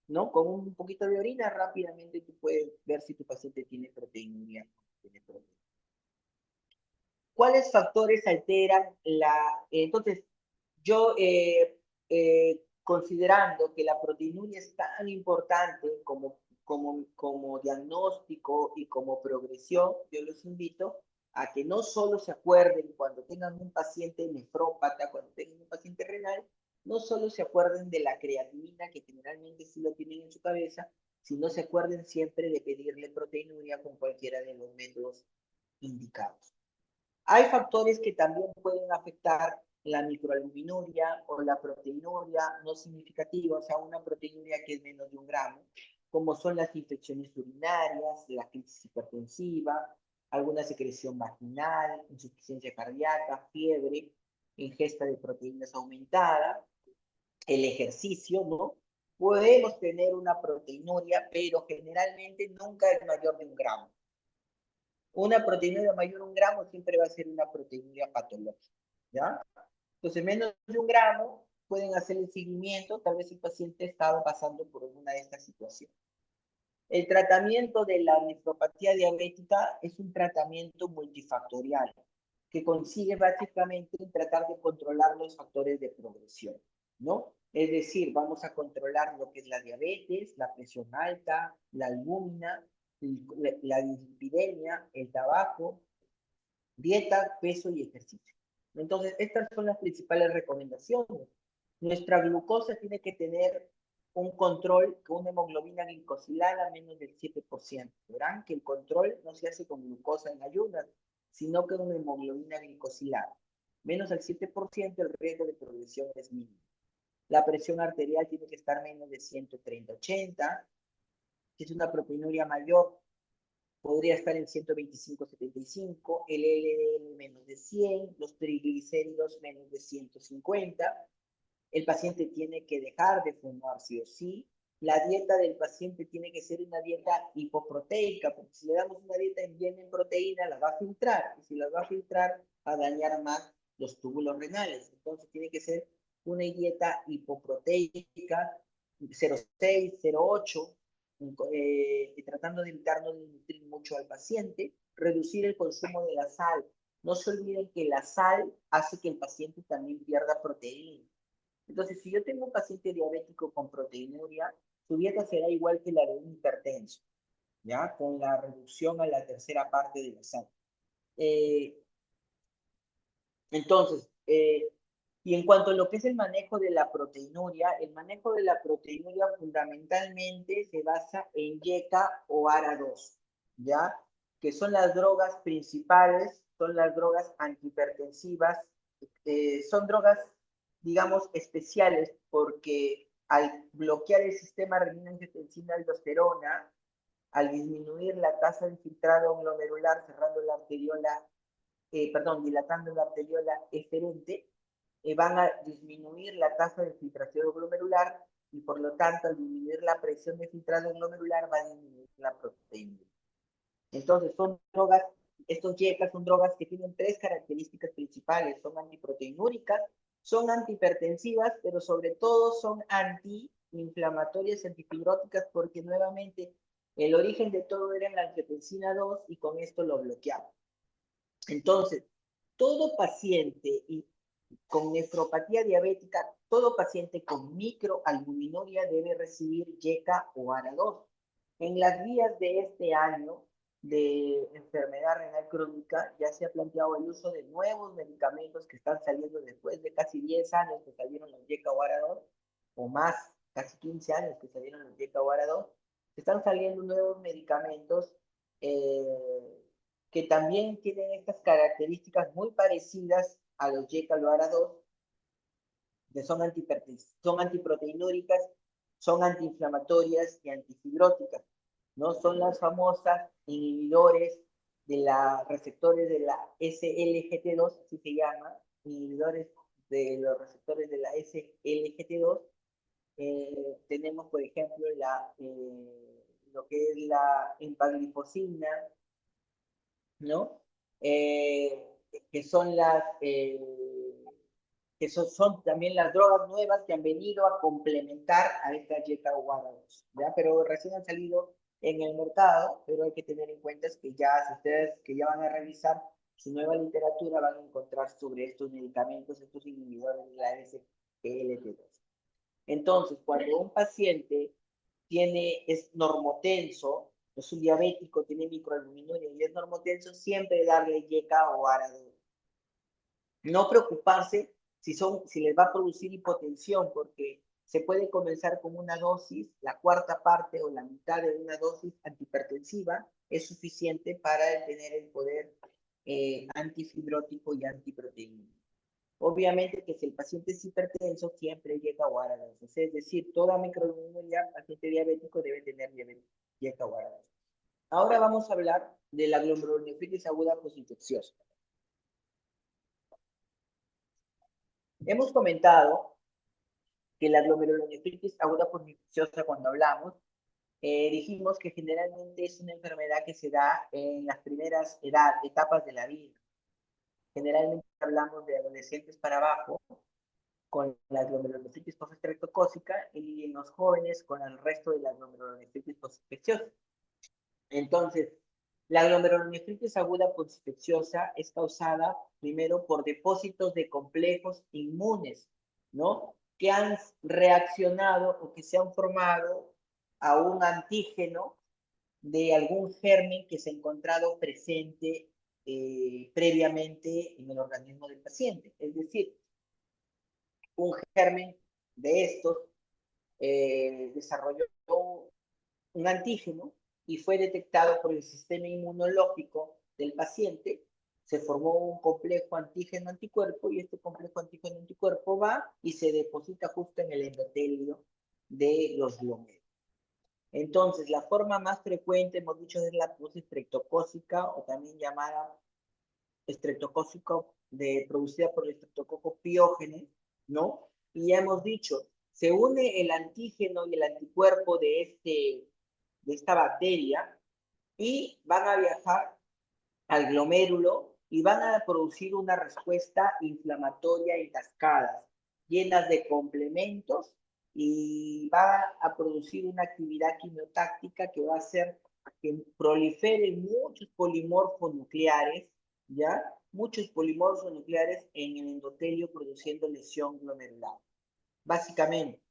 ¿no? Con un poquito de orina, rápidamente tú puedes ver si tu paciente tiene proteinuria o tiene proteína. ¿Cuáles factores alteran entonces, yo considerando que la proteinuria es tan importante como diagnóstico y como progresión, yo los invito a que no solo se acuerden cuando tengan un paciente nefrópata, cuando tengan un paciente renal, no solo se acuerden de la creatinina, que generalmente sí lo tienen en su cabeza, sino se acuerden siempre de pedirle proteinuria con cualquiera de los métodos indicados. Hay factores que también pueden afectar la microalbuminuria o la proteinuria no significativa, o sea, una proteinuria que es menos de 1 gramo, como son las infecciones urinarias, la crisis hipertensiva, alguna secreción vaginal, insuficiencia cardíaca, fiebre, ingesta de proteínas aumentada, el ejercicio, ¿no? Podemos tener una proteinuria, pero generalmente nunca es mayor de 1 gramo. Una proteinuria mayor de 1 gramo siempre va a ser una proteinuria patológica, ¿ya? Entonces, menos de 1 gramo pueden hacer el seguimiento, tal vez el paciente estaba pasando por alguna de estas situaciones. El tratamiento de la nefropatía diabética es un tratamiento multifactorial que consigue básicamente en tratar de controlar los factores de progresión, ¿no? Es decir, vamos a controlar lo que es la diabetes, la presión alta, la albúmina, la dislipidemia, el tabaco, dieta, peso y ejercicio. Entonces, estas son las principales recomendaciones. Nuestra glucosa tiene que tener un control con una hemoglobina glicosilada menos del 7%. Verán que el control no se hace con glucosa en ayunas, sino con una hemoglobina glicosilada. Menos del 7%, el riesgo de progresión es mínimo. La presión arterial tiene que estar menos de 130/80. Si es una proteinuria mayor, podría estar en 125/75, el LDL menos de 100, los triglicéridos menos de 150. El paciente tiene que dejar de fumar sí o sí. La dieta del paciente tiene que ser una dieta hipoproteica, porque si le damos una dieta llena en proteína, la va a filtrar, y si la va a filtrar, va a dañar más los túbulos renales. Entonces tiene que ser una dieta hipoproteica, 0,6, 0,8, tratando de evitar no nutrir mucho al paciente, reducir el consumo de la sal. No se olviden que la sal hace que el paciente también pierda proteína. Entonces, si yo tengo un paciente diabético con proteinuria, su dieta será igual que la de un hipertenso, ¿ya? Con la reducción a la tercera parte de la sal. Entonces, y en cuanto a lo que es el manejo de la proteinuria, el manejo de la proteinuria fundamentalmente se basa en YECA o ARA2, ¿ya? Que son las drogas principales, son las drogas antihipertensivas, son drogas, digamos, especiales porque al bloquear el sistema renina-angiotensina-aldosterona, al disminuir la tasa de filtrado glomerular cerrando la arteriola, dilatando la arteriola eferente, van a disminuir la tasa de filtración glomerular y por lo tanto al disminuir la presión de filtrado glomerular va a disminuir la proteína. Entonces son drogas, estos YECA son drogas que tienen 3 características principales, son antiproteinúricas, son antihipertensivas, pero sobre todo son antiinflamatorias y antifibróticas porque nuevamente el origen de todo era la angiotensina 2 y con esto lo bloqueamos. Entonces, todo paciente con nefropatía diabética, todo paciente con microalbuminuria debe recibir YECA o ARA2. En las guías de este año de enfermedad renal crónica ya se ha planteado el uso de nuevos medicamentos que están saliendo después de casi 10 años que salieron los YECA o ARA2, o más, casi 15 años que salieron los YECA o ARA2. Están saliendo nuevos medicamentos que también tienen estas características muy parecidas a los YECA o ARA2, que son antiproteinúricas, son antiinflamatorias y antifibróticas, ¿no? Son las famosas inhibidores de la receptores de la SLGT2, así se llama, inhibidores de los receptores de la SLGT2. Tenemos, por ejemplo, lo que es la empaglifosina, ¿no? Que son son también las drogas nuevas que han venido a complementar a esta YECA o ARA2, ¿ya? Pero recién han salido en el mercado, pero hay que tener en cuenta que ya, si ustedes que ya van a revisar su nueva literatura, van a encontrar sobre estos medicamentos, estos inhibidores de la SGLT2. Entonces, cuando un paciente es normotenso, es un diabético, tiene microalbuminuria y es normotenso, siempre darle YECA o ARA2. No preocuparse si les va a producir hipotensión, porque se puede comenzar con una dosis, la cuarta parte o la mitad de una dosis antihipertensiva es suficiente para tener el poder antifibrótico y antiproteínico. Obviamente que si el paciente es hipertenso, siempre llega a guardadosis. Es decir, toda microalbuminuria, paciente diabético debe tener llega a guardadosis. Ahora vamos a hablar de la glomerulonefritis aguda postinfecciosa. Hemos comentado que la glomerulonefritis aguda postinfecciosa, cuando hablamos, dijimos que generalmente es una enfermedad que se da en las primeras etapas de la vida. Generalmente hablamos de adolescentes para abajo, con la glomerulonefritis postestreptocócica, y en los jóvenes con el resto de la glomerulonefritis postinfecciosa. Entonces, la glomerulonefritis aguda postinfecciosa es causada primero por depósitos de complejos inmunes, ¿no? Que han reaccionado o que se han formado a un antígeno de algún germen que se ha encontrado presente previamente en el organismo del paciente. Es decir, un germen de estos desarrolló un antígeno y fue detectado por el sistema inmunológico del paciente, se formó un complejo antígeno-anticuerpo y este complejo antígeno-anticuerpo va y se deposita justo en el endotelio de los glómerulos. Entonces, la forma más frecuente, hemos dicho, es la estreptocócica o también llamada estreptocócica producida por el estreptococo piógenes, ¿no? Y ya hemos dicho, se une el antígeno y el anticuerpo de esta bacteria y van a viajar al glomérulo y van a producir una respuesta inflamatoria en cascadas, llenas de complementos, y va a producir una actividad quimiotáctica que va a hacer que proliferen muchos polimorfos nucleares, ¿ya? Muchos polimorfos nucleares en el endotelio produciendo lesión glomerular. Básicamente,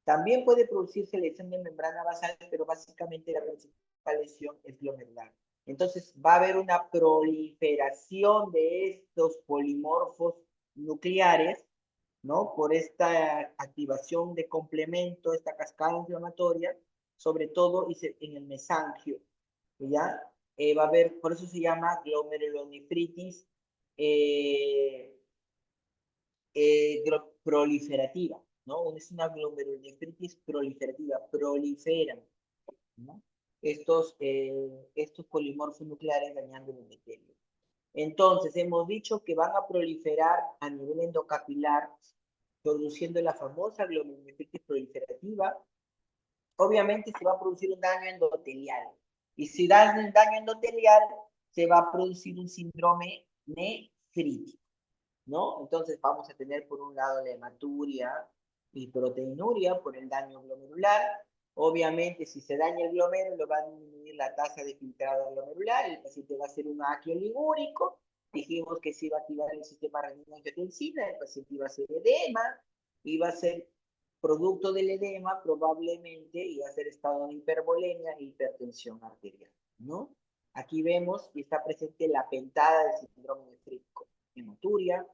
también puede producirse lesión de membrana basal, pero básicamente la principal lesión es glomerular. Entonces va a haber una proliferación de estos polimorfos nucleares, ¿no? Por esta activación de complemento, esta cascada inflamatoria, sobre todo en el mesangio, ¿ya? Va a haber, por eso se llama glomerulonefritis eh, proliferativa, ¿no? Es una glomerulonefritis proliferativa, proliferan, ¿no? Estos polimorfos nucleares dañando el endotelio. Entonces, hemos dicho que van a proliferar a nivel endocapilar, produciendo la famosa glomerulonefritis proliferativa. Obviamente se va a producir un daño endotelial. Y si da un daño endotelial, se va a producir un síndrome nefrítico, ¿no? Entonces vamos a tener por un lado la hematuria y proteinuria por el daño glomerular. Obviamente, si se daña el glomérulo, va a disminuir la tasa de filtrado glomerular, el paciente va a ser un ácido ligúrico, dijimos que se iba a activar el sistema renina-angiotensina, el paciente iba a ser edema, iba a ser producto del edema probablemente, iba a ser estado de hipervolemia e hipertensión arterial, ¿no? Aquí vemos y está presente la pentada del síndrome nefrítico: hematuria,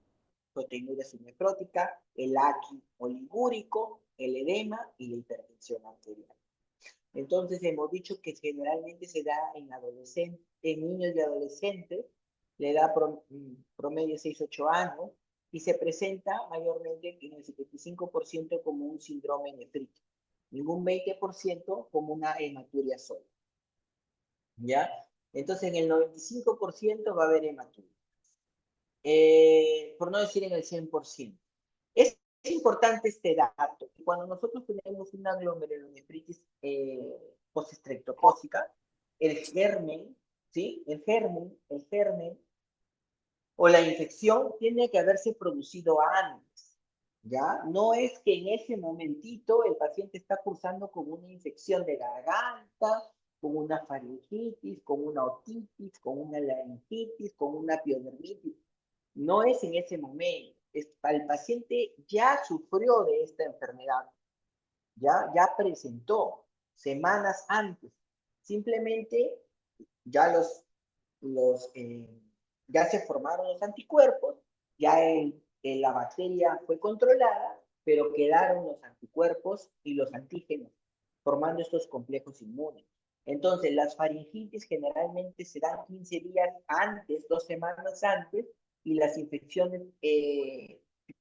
proteinuria subnefrótica, el aqui oligúrico, el edema y la hipertensión arterial. Entonces hemos dicho que generalmente se da en adolescentes, en niños y adolescentes, le da promedio 6-8 años, y se presenta mayormente en el 75% como un síndrome nefrítico, ningún 20% como una hematuria sola, ¿ya? Entonces en el 95% va a haber hematuria. Por no decir en el 100%. Es importante este dato. Cuando nosotros tenemos una glomerulonefritis postestreptocócica, el germen, ¿sí? El germen o la infección tiene que haberse producido antes, ¿ya? No es que en ese momentito el paciente está cursando con una infección de garganta, con una faringitis, con una otitis, con una laringitis, con una piodermitis. No es en ese momento. El paciente ya sufrió de esta enfermedad, ya presentó semanas antes. Simplemente ya ya se formaron los anticuerpos, ya la bacteria fue controlada, pero quedaron los anticuerpos y los antígenos, formando estos complejos inmunes. Entonces, las faringitis generalmente se dan 15 días antes, 2 semanas antes, y las infecciones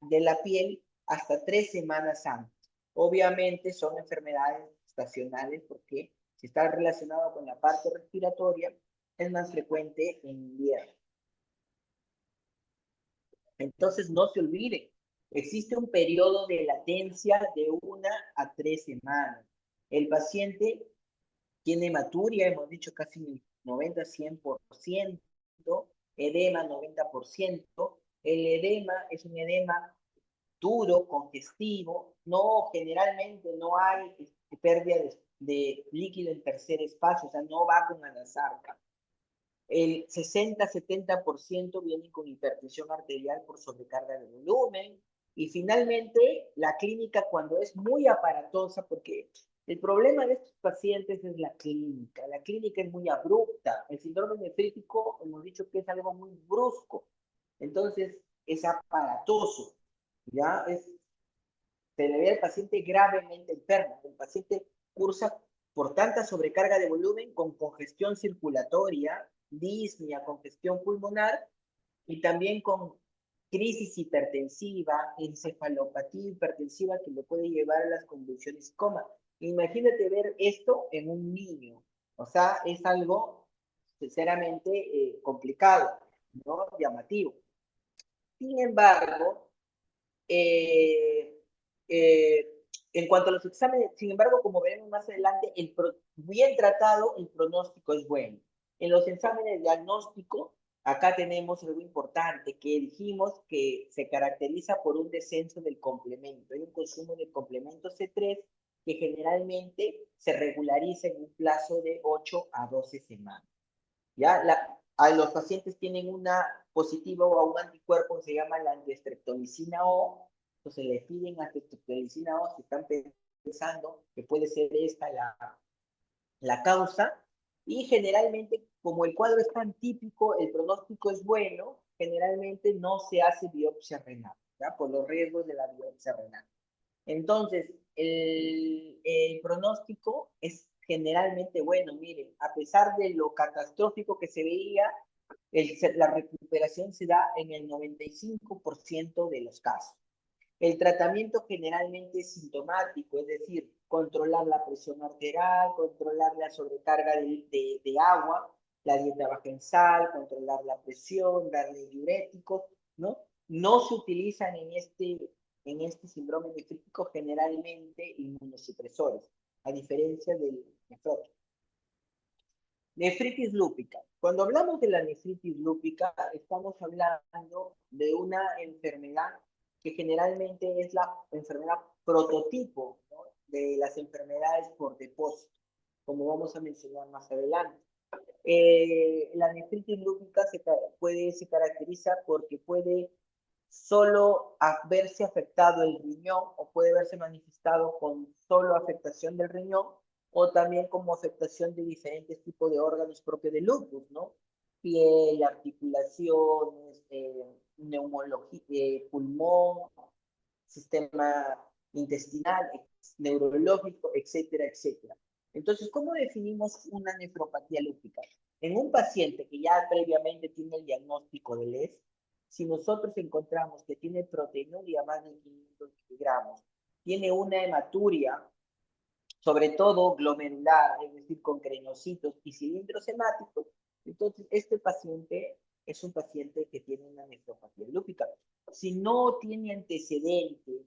de la piel hasta 3 semanas antes. Obviamente son enfermedades estacionales porque si está relacionado con la parte respiratoria, es más frecuente en invierno. Entonces, no se olviden, existe un periodo de latencia de 1 a 3 semanas. El paciente tiene hematuria, hemos dicho casi 90-100%, edema 90%. El edema es un edema duro, congestivo, no, generalmente no hay pérdida de líquido en tercer espacio, o sea, no va con anasarca. El 60-70% viene con hipertensión arterial por sobrecarga de volumen. Y finalmente, la clínica cuando es muy aparatosa, porque el problema de estos pacientes es la clínica. La clínica es muy abrupta. El síndrome nefrítico, hemos dicho que es algo muy brusco. Entonces, es aparatoso. Ya se le ve al paciente gravemente enfermo. El paciente cursa por tanta sobrecarga de volumen con congestión circulatoria, disnea, congestión pulmonar y también con crisis hipertensiva, encefalopatía hipertensiva que lo puede llevar a las convulsiones coma. Imagínate ver esto en un niño. O sea, es algo sinceramente complicado, ¿no? Llamativo. Sin embargo, eh, eh, en cuanto a los exámenes, sin embargo, como veremos más adelante, bien tratado, el pronóstico es bueno. En los exámenes diagnóstico, acá tenemos algo importante, que dijimos que se caracteriza por un descenso del complemento. Hay un consumo del complemento C3 que generalmente se regulariza en un plazo de 8 a 12 semanas. ¿Ya? A los pacientes tienen una positiva o un anticuerpo que se llama la antiestreptomicina O, entonces le piden antiestreptomicina O si están pensando que puede ser esta la causa, y generalmente, como el cuadro es tan típico, el pronóstico es bueno, generalmente no se hace biopsia renal, ¿ya? Por los riesgos de la biopsia renal. Entonces, el pronóstico es generalmente bueno. Miren, a pesar de lo catastrófico que se veía, la recuperación se da en el 95% de los casos. El tratamiento generalmente es sintomático, es decir, controlar la presión arterial, controlar la sobrecarga de agua, la dieta baja en sal, controlar la presión, darle diuréticos, ¿no? No se utilizan en este síndrome nefrítico generalmente inmunosupresores, a diferencia del nefrótico. Nefritis lúpica. Cuando hablamos de la nefritis lúpica, estamos hablando de una enfermedad que generalmente es la enfermedad prototipo, ¿no?, de las enfermedades por depósito, como vamos a mencionar más adelante. La nefritis lúpica se caracteriza porque puede solo verse afectado el riñón o puede verse manifestado con solo afectación del riñón o también como afectación de diferentes tipos de órganos propios del lupus, ¿no? Piel, articulaciones, neumología, pulmón, sistema intestinal, neurológico, etcétera, etcétera. Entonces, ¿cómo definimos una nefropatía lúpica? En un paciente que ya previamente tiene el diagnóstico de LES, si nosotros encontramos que tiene proteinuria más de 500 miligramos, tiene una hematuria, sobre todo glomerular, es decir, con crenocitos y cilindros hemáticos, entonces este paciente es un paciente que tiene una nefropatía lúpica. Si no tiene antecedente,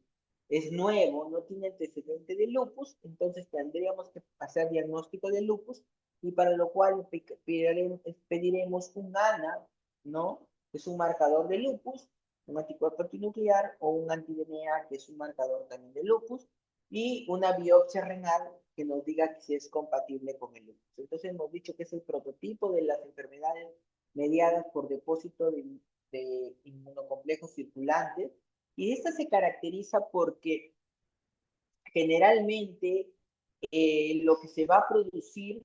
es nuevo, no tiene antecedente de lupus, entonces tendríamos que hacer diagnóstico de lupus y para lo cual pediremos un ANA, ¿no? Es un marcador de lupus, un anticuerpo antinuclear o un anti-DNA, que es un marcador también de lupus, y una biopsia renal que nos diga si es compatible con el lupus. Entonces hemos dicho que es el prototipo de las enfermedades mediadas por depósito de inmunocomplejos circulantes, y esta se caracteriza porque generalmente lo que se va a producir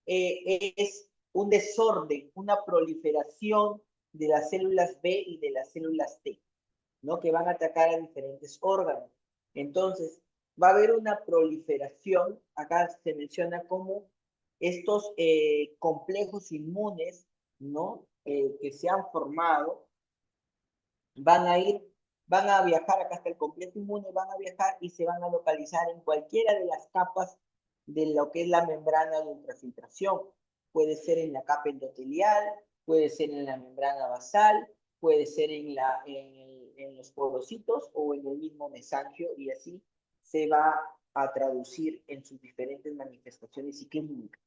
es un desorden, una proliferación de las células B y de las células T, ¿no?, que van a atacar a diferentes órganos. Entonces, va a haber una proliferación, acá se menciona como estos complejos inmunes, ¿no?, que se han formado, van a ir van a viajar, acá está el complejo inmune, van a viajar y se van a localizar en cualquiera de las capas de lo que es la membrana de ultrafiltración. Puede ser en la capa endotelial, puede ser en la membrana basal, puede ser en los porocitos o en el mismo mesangio, y así se va a traducir en sus diferentes manifestaciones y clínicas.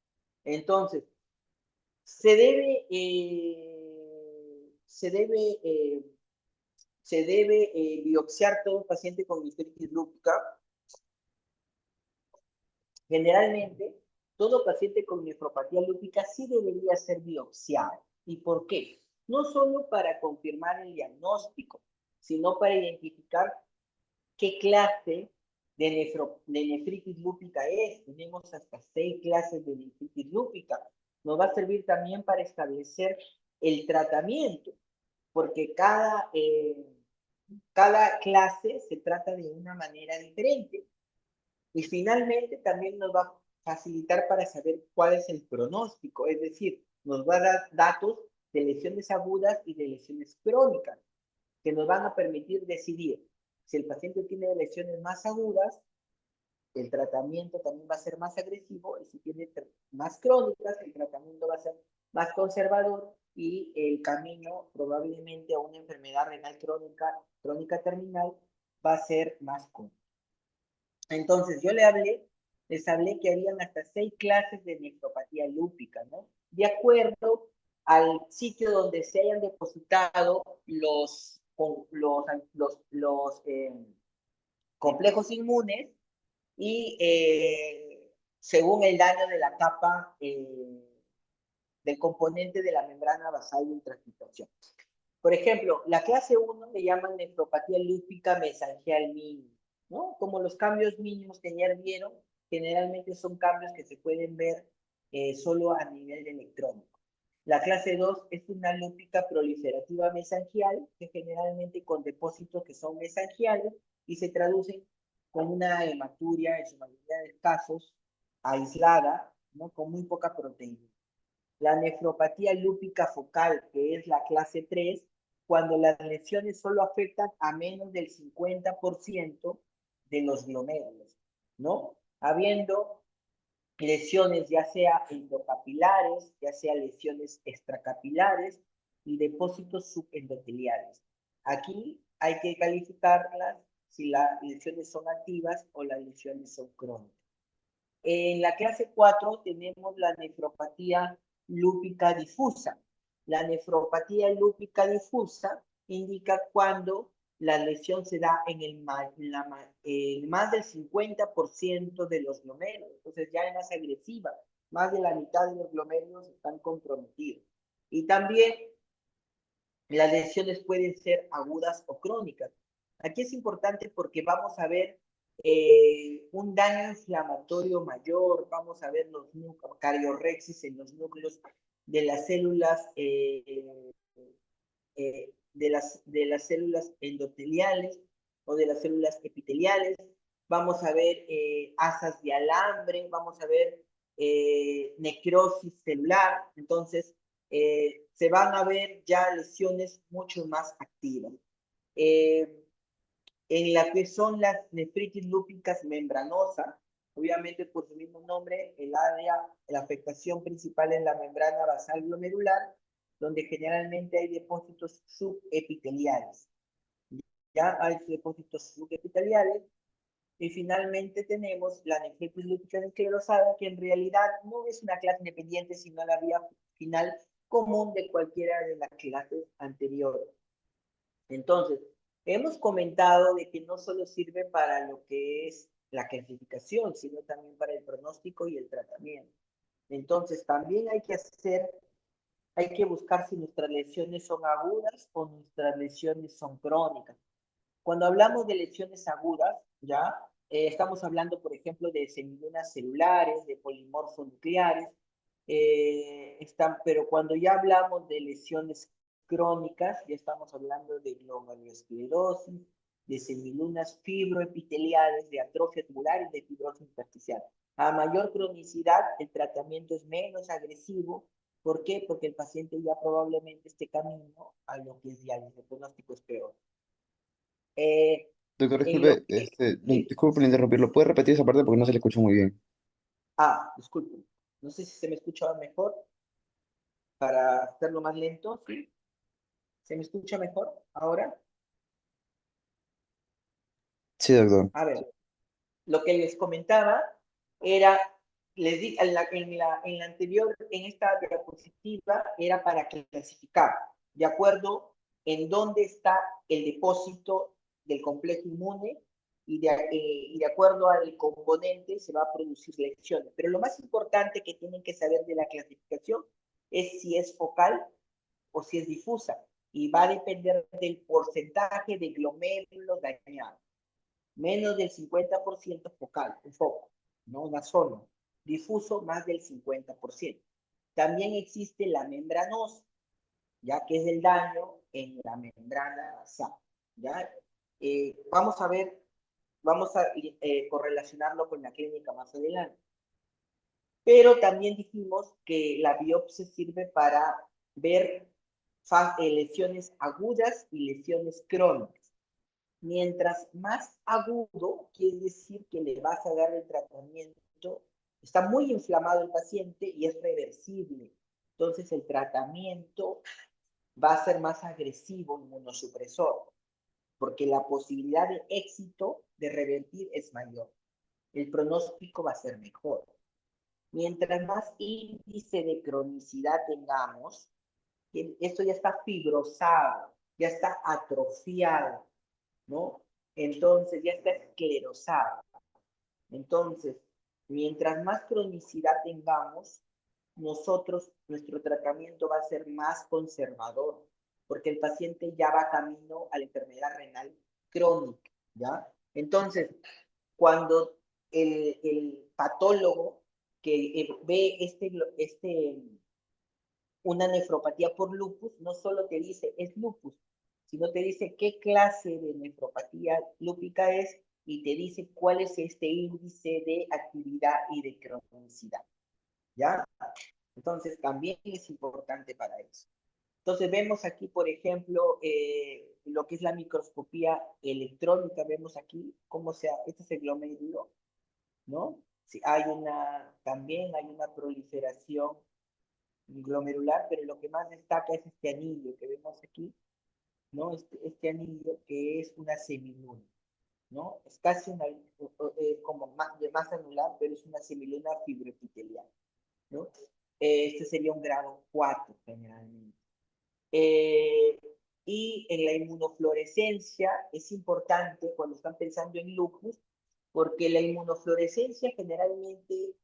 Entonces, se debe, biopsiar todo paciente con nefritis lúpica. Generalmente, todo paciente con nefropatía lúpica sí debería ser biopsiado. ¿Y por qué? No solo para confirmar el diagnóstico, sino para identificar qué clase de nefritis lúpica es. Tenemos hasta 6 clases de nefritis lúpica. Nos va a servir también para establecer el tratamiento, porque cada clase se trata de una manera diferente. Y finalmente también nos va a facilitar para saber cuál es el pronóstico, es decir, nos va a dar datos de lesiones agudas y de lesiones crónicas, que nos van a permitir decidir si el paciente tiene lesiones más agudas, el tratamiento también va a ser más agresivo, y si tiene más crónicas, el tratamiento va a ser más conservador y el camino probablemente a una enfermedad renal crónica terminal va a ser más corto. Entonces, les hablé que habían hasta 6 clases de nefropatía lúpica, ¿no? De acuerdo al sitio donde se hayan depositado los complejos inmunes y según el daño de la capa del componente de la membrana basal de ultrafiltración. Por ejemplo, la clase 1 le llaman nefropatía lúpica mesangial mínima, ¿no? Como los cambios mínimos que ayer vieron, generalmente son cambios que se pueden ver solo a nivel electrónico. La clase 2 es una lúpica proliferativa mesangial, que generalmente con depósitos que son mesangiales y se traducen con una hematuria, en su mayoría de casos, aislada, ¿no? Con muy poca proteína. La nefropatía lúpica focal, que es la clase 3, cuando las lesiones solo afectan a menos del 50% de los glomérulos, ¿no? Habiendo lesiones ya sea endocapilares, ya sea lesiones extracapilares y depósitos subendoteliales. Aquí hay que calificarlas si las lesiones son activas o las lesiones son crónicas. En la clase 4 tenemos la nefropatía lúpica difusa. La nefropatía lúpica difusa indica cuando la lesión se da en más del 50% de los glomérulos. Entonces ya es más agresiva. Más de la mitad de los glomérulos están comprometidos. Y también las lesiones pueden ser agudas o crónicas. Aquí es importante porque vamos a ver un daño inflamatorio mayor, vamos a ver los cariorrexis en los núcleos de las células de las células endoteliales o de las células epiteliales, vamos a ver asas de alambre, vamos a ver necrosis celular. Entonces se van a ver ya lesiones mucho más activas. En la que son las nefritis lúpicas membranosas, obviamente por su mismo nombre, la afectación principal es la membrana basal glomerular, donde generalmente hay depósitos subepiteliales. Ya hay depósitos subepiteliales, y finalmente tenemos la nefritis lúpica esclerosada, que en realidad no es una clase independiente, sino la vía final común de cualquiera de las clases anteriores. Entonces, hemos comentado de que no solo sirve para lo que es la clasificación, sino también para el pronóstico y el tratamiento. Entonces, también hay que buscar si nuestras lesiones son agudas o nuestras lesiones son crónicas. Cuando hablamos de lesiones agudas, ya estamos hablando, por ejemplo, de semilunas celulares, de polimorfonucleares, pero cuando ya hablamos de lesiones crónicas, ya estamos hablando de glomerulosclerosis, de semilunas fibroepiteliales, de atrofia tubular y de fibrosis intersticial. A mayor cronicidad, el tratamiento es menos agresivo. ¿Por qué? Porque el paciente ya probablemente esté camino a lo que es diálisis, el pronóstico es peor. Doctor, En lo disculpe, que, sí. disculpe por interrumpirlo. ¿Puede repetir esa parte porque no se le escucha muy bien? Disculpen. No sé si se me escucha mejor para hacerlo más lento. ¿Sí? ¿Se me escucha mejor ahora? Sí, doctor. A ver, lo que les comentaba era, les di en la anterior, en esta diapositiva, era para clasificar de acuerdo en dónde está el depósito del complejo inmune y de acuerdo al componente se va a producir lesiones. Pero lo más importante que tienen que saber de la clasificación es si es focal o si es difusa y va a depender del porcentaje de glomérulos dañados. Menos del 50% focal, un foco, no una zona. Difuso, más del 50%. También existe la membranosa, ya que es el daño en la membrana basal. ¿Ya? Vamos a ver, vamos a correlacionarlo con la clínica más adelante. Pero también dijimos que la biopsia sirve para ver lesiones agudas y lesiones crónicas. Mientras más agudo, quiere decir que le vas a dar el tratamiento, está muy inflamado el paciente y es reversible. Entonces el tratamiento va a ser más agresivo, inmunosupresor, porque la posibilidad de éxito de revertir es mayor. El pronóstico va a ser mejor. Mientras más índice de cronicidad tengamos, esto ya está fibrosado, ya está atrofiado, ¿no? Entonces ya está esclerosado. Entonces, mientras más cronicidad tengamos, nuestro tratamiento va a ser más conservador, porque el paciente ya va camino a la enfermedad renal crónica, ¿ya? Entonces, cuando el patólogo que ve una nefropatía por lupus, no solo te dice es lupus, sino te dice qué clase de nefropatía lúpica es y te dice cuál es este índice de actividad y de cronicidad. ¿Ya? Entonces, también es importante para eso. Entonces, vemos aquí, por ejemplo, lo que es la microscopía electrónica. Vemos aquí cómo este es el glomérulo, ¿no? Sí, también hay una proliferación glomerular, pero lo que más destaca es este anillo que vemos aquí, ¿no? Este anillo que es una semiluna, ¿no? Es casi como de masa anular, pero es una semiluna fibroepitelial, ¿no? Este sería un grado 4 generalmente. Y en la inmunofluorescencia es importante cuando están pensando en lupus, porque la inmunofluorescencia generalmente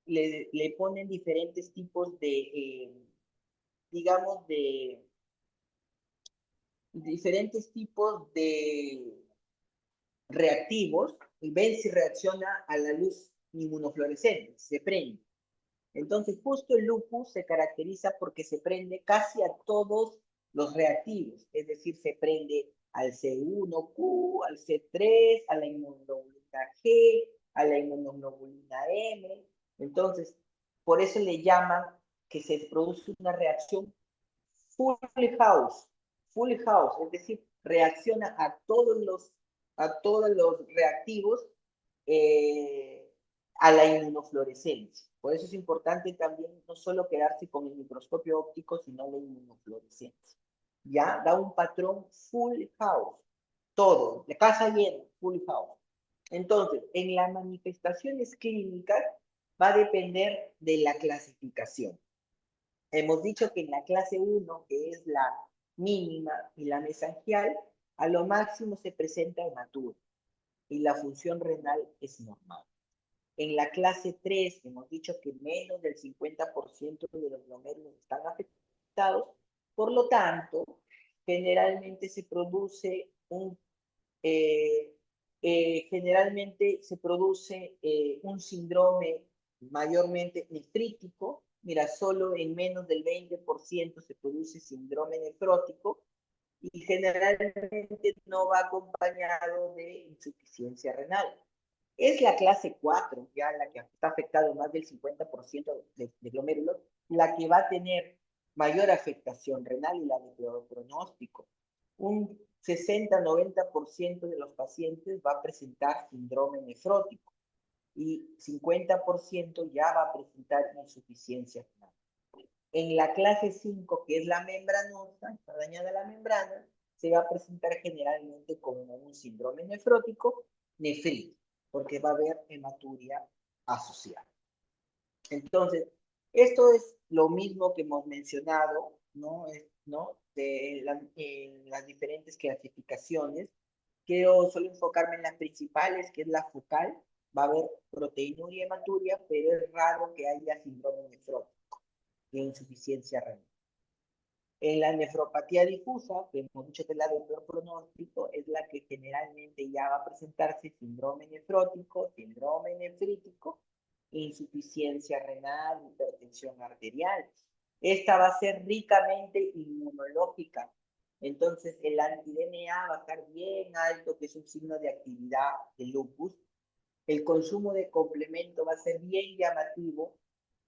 le ponen diferentes tipos digamos, de diferentes tipos de reactivos y ven si reacciona a la luz inmunofluorescente, se prende. Entonces, justo el lupus se caracteriza porque se prende casi a todos los reactivos, es decir, se prende al C1Q, al C3, a la inmunoglobulina G, a la inmunoglobulina M. Entonces, por eso le llaman que se produce una reacción full house, es decir, reacciona a todos los reactivos a la inmunofluorescencia. Por eso es importante también no solo quedarse con el microscopio óptico, sino la inmunofluorescencia. Ya da un patrón full house, todo, de casa llena, full house. Entonces, en las manifestaciones clínicas va a depender de la clasificación. Hemos dicho que en la clase 1, que es la mínima y la mesangial, a lo máximo se presenta hematuro y la función renal es normal. En la clase 3 hemos dicho que menos del 50% de los glomérulos están afectados, por lo tanto, generalmente se produce un síndrome mayormente nefrítico. Mira, solo en menos del 20% se produce síndrome nefrótico y generalmente no va acompañado de insuficiencia renal. Es la clase 4, ya la que está afectado más del 50% de glomérulos, la que va a tener mayor afectación renal y la de peor pronóstico. Un 60-90% de los pacientes va a presentar síndrome nefrótico y 50% ya va a presentar insuficiencia renal. En la clase 5, que es la membranosa, está dañada la membrana, se va a presentar generalmente como un síndrome nefrótico, nefritis, porque va a haber hematuria asociada. Entonces, esto es lo mismo que hemos mencionado, ¿no? De las diferentes clasificaciones. Quiero solo enfocarme en las principales, que es la focal. Va a haber proteinuria y hematuria, pero es raro que haya síndrome nefrótico e insuficiencia renal. En la nefropatía difusa, que hemos dicho que es la de peor pronóstico, es la que generalmente ya va a presentarse síndrome nefrótico, síndrome nefrítico, insuficiencia renal, hipertensión arterial. Esta va a ser ricamente inmunológica. Entonces, el anti-DNA va a estar bien alto, que es un signo de actividad del lupus. El consumo de complemento va a ser bien llamativo,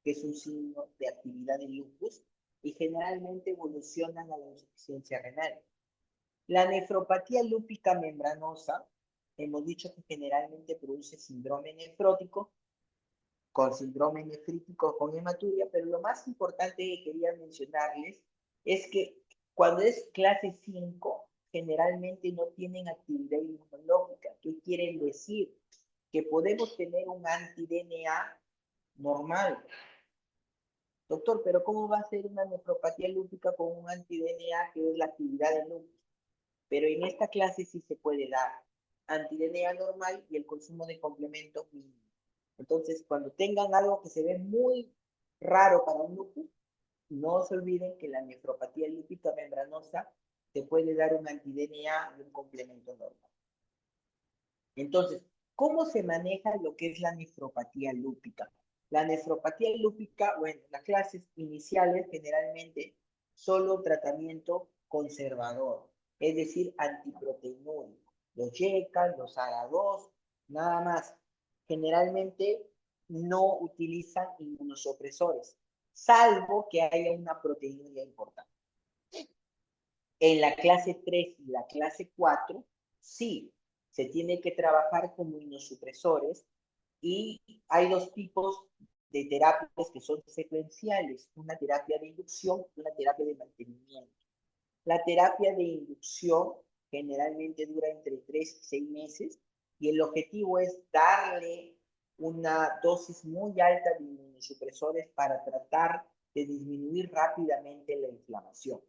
que es un signo de actividad del lupus, y generalmente evolucionan a la insuficiencia renal. La nefropatía lúpica membranosa, hemos dicho que generalmente produce síndrome nefrótico, con síndrome nefrítico, con hematuria, pero lo más importante que quería mencionarles es que cuando es clase 5, generalmente no tienen actividad inmunológica. ¿Qué quieren decir? Que podemos tener un anti-DNA normal. Doctor, pero ¿cómo va a ser una nefropatía lúpica con un anti-DNA que es la actividad del lupus? Pero en esta clase sí se puede dar anti-DNA normal y el consumo de complemento mínimo. Entonces, cuando tengan algo que se ve muy raro para un lupus, no se olviden que la nefropatía lúpica membranosa se puede dar un anti-DNA y un complemento normal. Entonces, ¿cómo se maneja lo que es la nefropatía lúpica? La nefropatía lúpica, bueno, las clases iniciales generalmente solo tratamiento conservador, es decir, antiproteinúrico. Los YECA, los ARA2, nada más. Generalmente no utilizan inmunosupresores, salvo que haya una proteinuria importante. En la clase 3 y la clase 4, sí, se tiene que trabajar con inmunosupresores y hay dos tipos de terapias que son secuenciales, una terapia de inducción y una terapia de mantenimiento. La terapia de inducción generalmente dura entre 3 y 6 meses y el objetivo es darle una dosis muy alta de inmunosupresores para tratar de disminuir rápidamente la inflamación.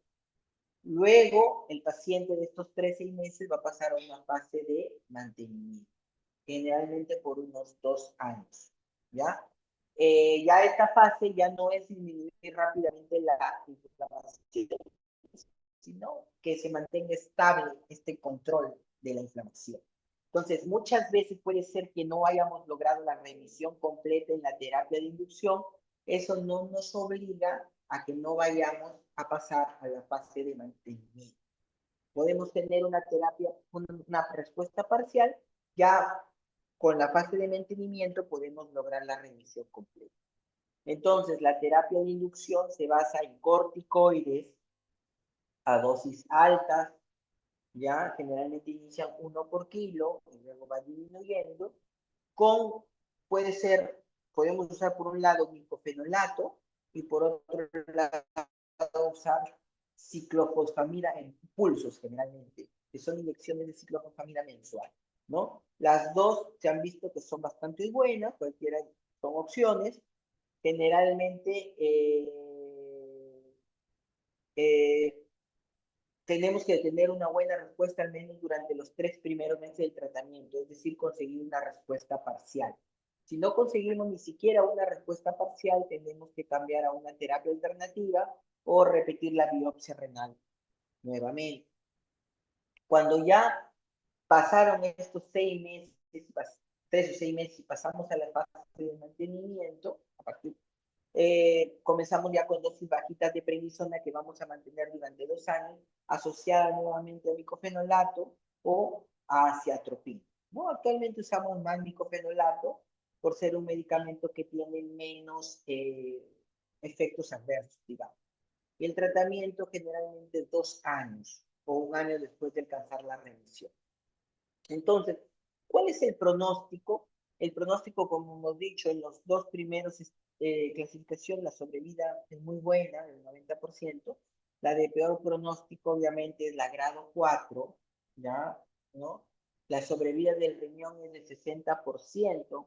Luego, el paciente de estos 3-6 meses va a pasar a una fase de mantenimiento, generalmente por unos 2 años, ¿ya? Ya esta fase ya no es disminuir rápidamente la inflamación, sino que se mantenga estable este control de la inflamación. Entonces, muchas veces puede ser que no hayamos logrado la remisión completa en la terapia de inducción. Eso no nos obliga a que no vayamos a pasar a la fase de mantenimiento. Podemos tener una terapia, una respuesta parcial, ya con la fase de mantenimiento podemos lograr la remisión completa. Entonces, la terapia de inducción se basa en corticoides a dosis altas, ya generalmente inician 1 por kilo y luego va disminuyendo, puede ser, podemos usar por un lado micofenolato y por otro lado usar ciclofosfamida en pulsos generalmente, que son inyecciones de ciclofosfamida mensual, ¿no? Las dos se han visto que son bastante buenas, cualquiera son opciones, generalmente tenemos que tener una buena respuesta al menos durante los 3 primeros meses del tratamiento, es decir, conseguir una respuesta parcial. Si no conseguimos ni siquiera una respuesta parcial, tenemos que cambiar a una terapia alternativa o repetir la biopsia renal nuevamente. Cuando ya pasaron estos 6 meses, 3 o 6 meses y pasamos a la fase de mantenimiento, a partir comenzamos ya con dosis bajitas de prednisona que vamos a mantener durante 2 años, asociada nuevamente a micofenolato o a aciatropina, ¿no? Actualmente usamos más micofenolato por ser un medicamento que tiene menos efectos adversos, digamos. Y el tratamiento generalmente es 2 años, o un año después de alcanzar la remisión. Entonces, ¿cuál es el pronóstico? El pronóstico, como hemos dicho, en los dos primeros clasificación, la sobrevida es muy buena, el 90%. La de peor pronóstico, obviamente, es la grado 4, ¿ya? ¿No? La sobrevida del riñón es del 60%,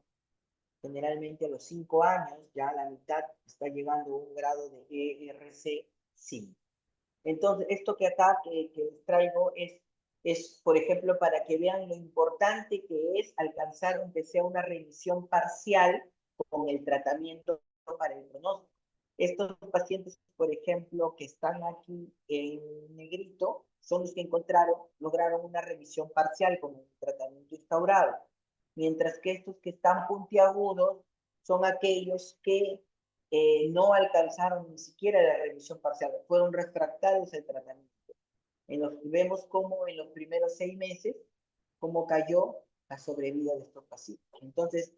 generalmente a los 5 años, ya la mitad está llegando a un grado de ERC5. Entonces, esto que acá que les traigo es, por ejemplo, para que vean lo importante que es alcanzar, aunque sea una remisión parcial con el tratamiento para el pronóstico. Estos pacientes, por ejemplo, que están aquí en negrito, son los que lograron una remisión parcial con el tratamiento instaurado. Mientras que estos que están puntiagudos son aquellos que no alcanzaron ni siquiera la remisión parcial, fueron refractarios al tratamiento. Vemos cómo en los primeros 6 meses, cómo cayó la sobrevida de estos pacientes. Entonces,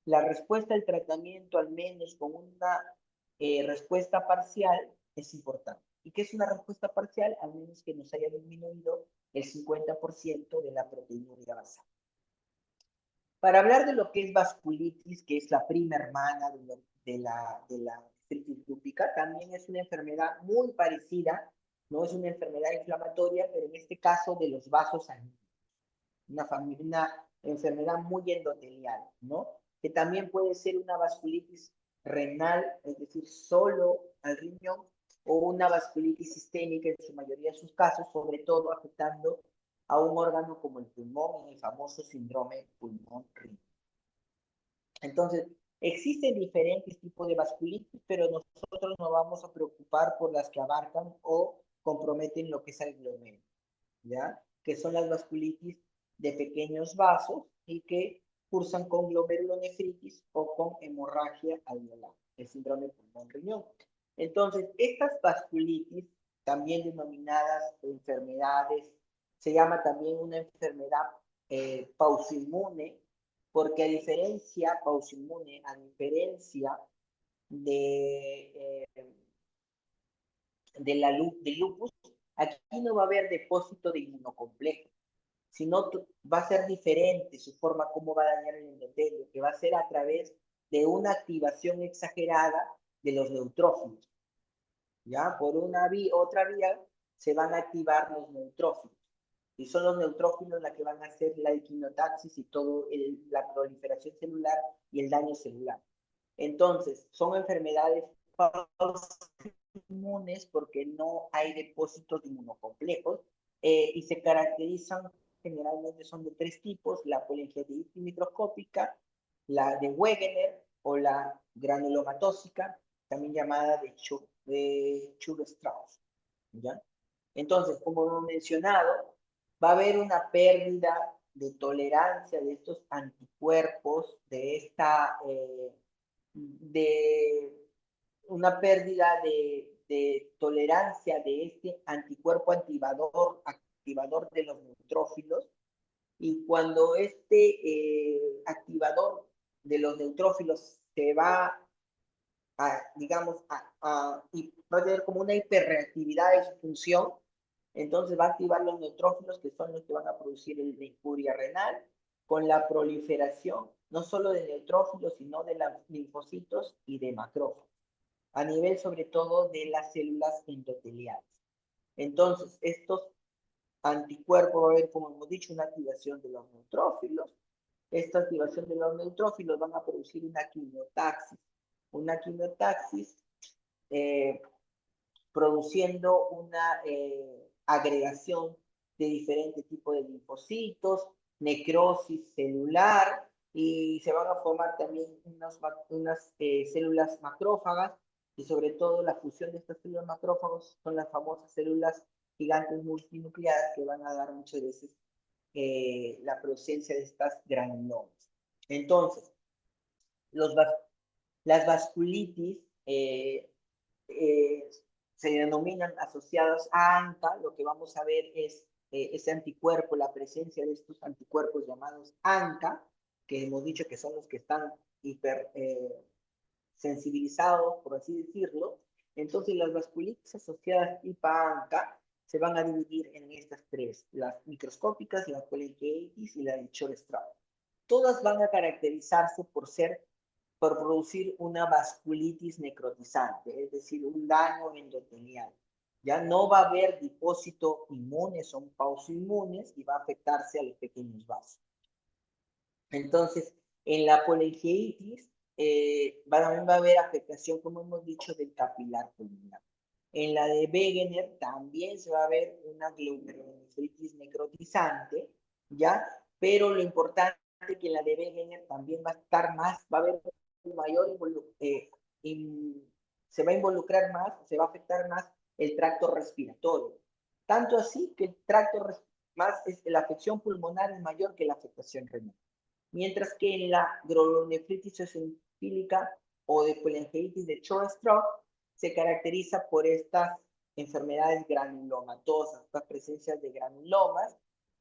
la respuesta al tratamiento, al menos con una respuesta parcial, es importante. ¿Y qué es una respuesta parcial? Al menos que nos haya disminuido el 50% de la proteinuria basal. Para hablar de lo que es vasculitis, que es la prima hermana de la nefritis lúpica, también es una enfermedad muy parecida, no es una enfermedad inflamatoria, pero en este caso de los vasos sanguíneos. Una enfermedad muy endotelial, ¿no? Que también puede ser una vasculitis renal, es decir, solo al riñón, o una vasculitis sistémica en su mayoría de sus casos, sobre todo afectando a un órgano como el pulmón, en el famoso síndrome pulmón-riñón. Entonces, existen diferentes tipos de vasculitis, pero nosotros nos vamos a preocupar por las que abarcan o comprometen lo que es el glomérulo, ¿ya? Que son las vasculitis de pequeños vasos y que cursan con glomerulonefritis o con hemorragia alveolar, el síndrome pulmón-riñón. Entonces, estas vasculitis, también denominadas enfermedades, se llama también una enfermedad pausoinmune, porque pausoinmune, a diferencia de, del lupus, aquí no va a haber depósito de inmunocomplejo, sino va a ser diferente su forma, cómo va a dañar el endotelio, que va a ser a través de una activación exagerada de los neutrófilos. ¿Ya? Por otra vía se van a activar los neutrófilos. Y son los neutrófilos los que van a hacer la equinotaxis y toda la proliferación celular y el daño celular. Entonces, son enfermedades inmunes porque no hay depósitos de inmunocomplejos y se caracterizan, generalmente son de 3 tipos: la polingiatitis microscópica, la de Wegener o la granulomatósica, también llamada de Churg-Strauss, ¿ya? Entonces, como hemos mencionado, va a haber una pérdida de tolerancia de estos anticuerpos, de una pérdida de tolerancia de este anticuerpo activador de los neutrófilos, y cuando este activador de los neutrófilos se va digamos, y va a tener como una hiperreactividad de su función, entonces va a activar los neutrófilos, que son los que van a producir la injuria renal, con la proliferación no solo de neutrófilos, sino de los linfocitos y de macrófagos, a nivel sobre todo de las células endoteliales. Entonces, estos anticuerpos va a haber, como hemos dicho, una activación de los neutrófilos. Esta activación de los neutrófilos van a producir una quimiotaxis. Una quimiotaxis produciendo una agregación de diferentes tipos de linfocitos, necrosis celular, y se van a formar también unas células macrófagas, y sobre todo la fusión de estas células macrófagos son las famosas células gigantes multinucleadas, que van a dar muchas veces la presencia de estas granulomas. Entonces, las vasculitis se denominan asociadas a ANCA. Lo que vamos a ver es ese anticuerpo, la presencia de estos anticuerpos llamados ANCA, que hemos dicho que son los que están sensibilizados, por así decirlo. Entonces, las vasculitis asociadas tipo ANCA se van a dividir en estas tres, las microscópicas, la colegiatis y la de Chor-Strauss. Todas van a caracterizarse por producir una vasculitis necrotizante, es decir, un daño endotelial. Ya no va a haber depósito inmune, son pausoinmunes y va a afectarse a los pequeños vasos. Entonces, en la colegiatis también va a haber afectación, como hemos dicho, del capilar pulmonar. En la de Wegener también se va a ver una glomerulonefritis necrotizante, ¿ya? Pero lo importante es que en la de Wegener también va a estar más, va a haber un mayor, se va a involucrar más, se va a afectar más el tracto respiratorio. Tanto así que el tracto la afección pulmonar es mayor que la afectación renal. Mientras que en la glomerulonefritis eosinofílica o de colegiatis de Chor-Strauss se caracteriza por estas enfermedades granulomatosas, estas presencias de granulomas,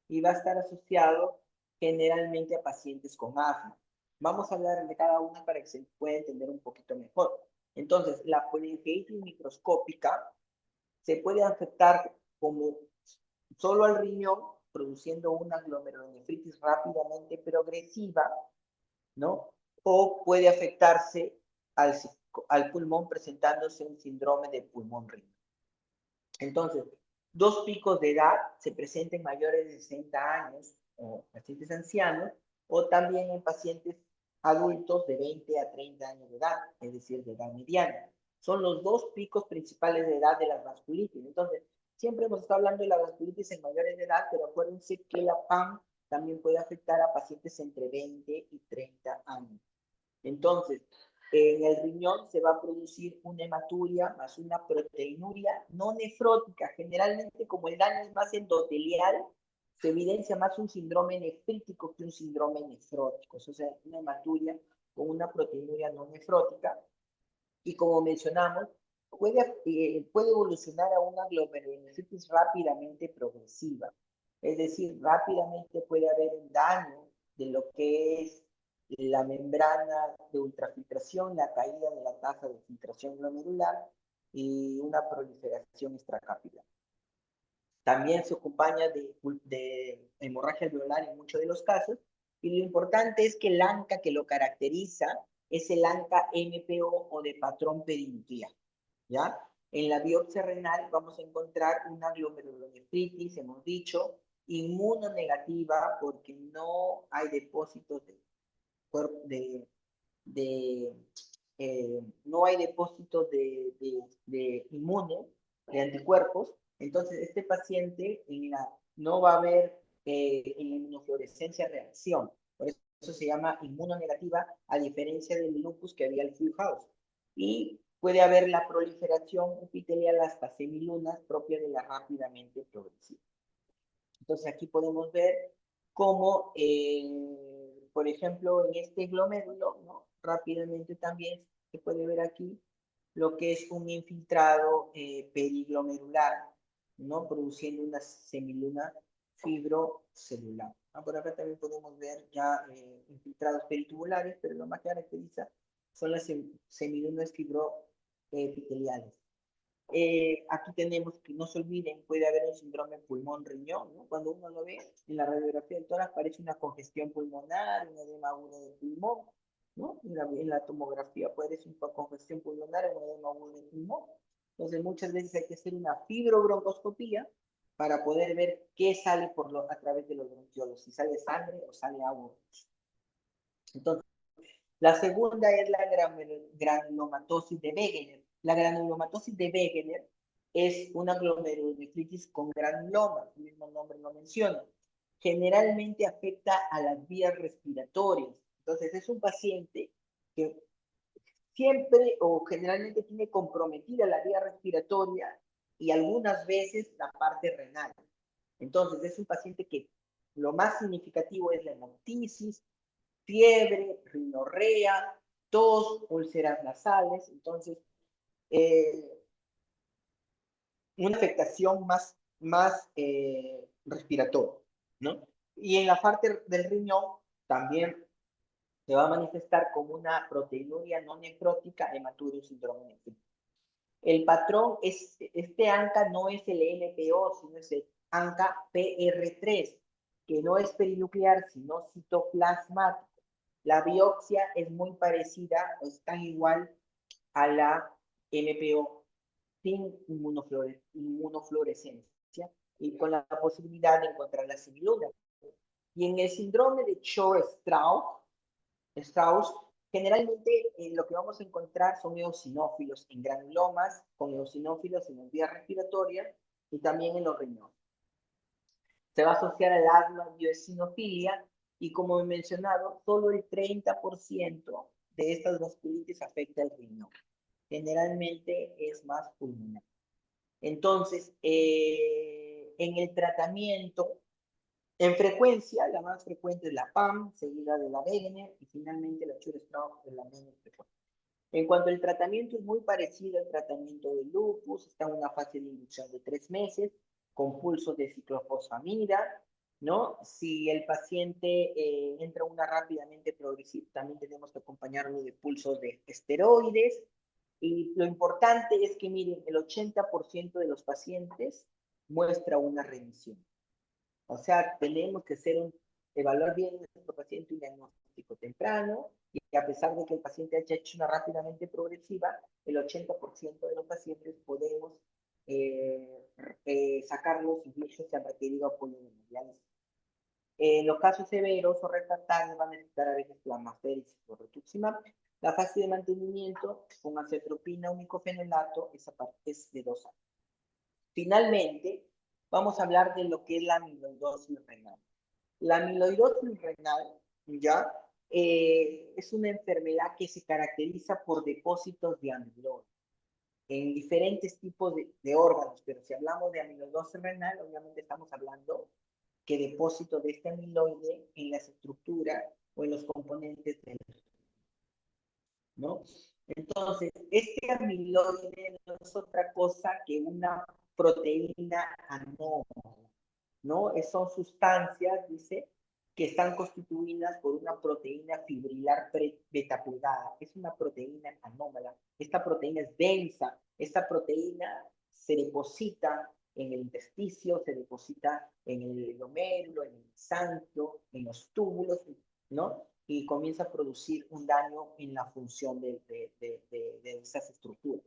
y va a estar asociado generalmente a pacientes con asma. Vamos a hablar de cada una para que se pueda entender un poquito mejor. Entonces, la colegiatis microscópica se puede afectar como solo al riñón, produciendo una glomerulonefritis rápidamente progresiva, ¿no? O puede afectarse al pulmón presentándose un síndrome de pulmón-riñón. Entonces, dos picos de edad se presentan en mayores de 60 años, o pacientes ancianos, o también en pacientes adultos de 20 a 30 años de edad, es decir, de edad mediana. Son los dos picos principales de edad de las vasculitis. Entonces, siempre hemos estado hablando de la vasculitis en mayores de edad, pero acuérdense que la PAN también puede afectar a pacientes entre 20 y 30 años. Entonces, en el riñón se va a producir una hematuria más una proteinuria no nefrótica. Generalmente, como el daño es más endotelial, se evidencia más un síndrome nefrítico que un síndrome nefrótico. O sea, una hematuria con una proteinuria no nefrótica. Y como mencionamos, puede evolucionar a una glomerulonefritis rápidamente progresiva. Es decir, rápidamente puede haber un daño de lo que es la membrana de ultrafiltración, la caída de la tasa de filtración glomerular y una proliferación extracapilar. También se acompaña de hemorragia alveolar en muchos de los casos, y lo importante es que el ANCA que lo caracteriza es el ANCA MPO o de patrón perinuclear, ¿ya? En la biopsia renal vamos a encontrar una glomerulonefritis, hemos dicho, inmunonegativa porque no hay depósitos no hay depósitos de inmunes, de anticuerpos. Entonces, este paciente no va a haber en la inmunofluorescencia reacción. Por eso se llama inmunonegativa, a diferencia del lupus que había el Full House. Y puede haber la proliferación epitelial hasta semilunas propia de la rápidamente progresiva. Entonces, aquí podemos ver cómo, por ejemplo, en este glomérulo, ¿no? Rápidamente también se puede ver aquí lo que es un infiltrado periglomerular, ¿no? Produciendo una semiluna fibrocelular. Por acá también podemos ver ya infiltrados peritubulares, pero lo más que caracteriza son las semilunas fibroepiteliales. Aquí tenemos que no se olviden, puede haber un síndrome pulmón-riñón, ¿no? Cuando uno lo ve en la radiografía del tórax parece una congestión pulmonar, un edema agudo del pulmón, ¿no? En la tomografía puede ser una congestión pulmonar, un edema agudo del pulmón. Entonces muchas veces hay que hacer una fibrobroncoscopía para poder ver qué sale a través de los bronquiolos, si sale sangre o sale agua. Entonces, la segunda es la granulomatosis de Wegener. La granulomatosis de Wegener es una glomerulonefritis con granuloma, el mismo nombre lo menciona. Generalmente afecta a las vías respiratorias. Entonces, es un paciente que siempre o generalmente tiene comprometida la vía respiratoria y algunas veces la parte renal. Entonces, es un paciente que lo más significativo es la hemoptisis, fiebre, rinorrea, tos, úlceras nasales. Entonces, una afectación más respiratoria, ¿no? Y en la parte del riñón también se va a manifestar como una proteinuria no nefrótica, hematuria y síndrome nefrítico. El patrón es, este ANCA no es el MPO, sino es el ANCA PR3, que no es perinuclear, sino citoplasmático. La biopsia es muy parecida o está igual a la MPO sin inmunofluorescencia y con la posibilidad de encontrar la similuna. Y en el síndrome de Strauss, generalmente lo que vamos a encontrar son eosinófilos en granulomas, con eosinófilos en las vías respiratorias y también en los riñones. Se va a asociar al asma y eosinofilia y como he mencionado, solo el 30% de estas vasculitis afecta el riñón. Generalmente es más pulmonar. Entonces, en el tratamiento, en frecuencia, la más frecuente es la PAM, seguida de la Wegener y finalmente la Church-Strauss es la menos frecuente. En cuanto al tratamiento, es muy parecido al tratamiento del lupus, está en una fase de inducción de 3 meses, con pulsos de ciclofosfamida, ¿no? Si el paciente entra una rápidamente progresiva, también tenemos que acompañarlo de pulsos de esteroides, y lo importante es que, miren, el 80% de los pacientes muestra una remisión. O sea, tenemos que evaluar bien a nuestro paciente un diagnóstico temprano y a pesar de que el paciente haya hecho una rápidamente progresiva, el 80% de los pacientes podemos sacarlos incluso si han requerido apoyo de hemodiálisis. En los casos severos o refractarios van a necesitar a veces plasmaféresis o rituximab. La fase de mantenimiento con acetropina o micofenolato, esa parte es de 2 años. Finalmente, vamos a hablar de lo que es la amiloidosis renal. La amiloidosis renal, ¿ya? Es una enfermedad que se caracteriza por depósitos de amiloide en diferentes tipos de órganos, pero si hablamos de amiloidosis renal, obviamente estamos hablando que depósito de este amiloide en las estructuras o en los componentes del, ¿no? Entonces, este amiloide no es otra cosa que una proteína anómala, ¿no? Son sustancias, dice, que están constituidas por una proteína fibrilar beta plegada. Es una proteína anómala. Esta proteína es densa. Esta proteína se deposita en el intersticio, se deposita en el glomérulo, en el mesanquio, en los túbulos, ¿no? Y comienza a producir un daño en la función de esas estructuras.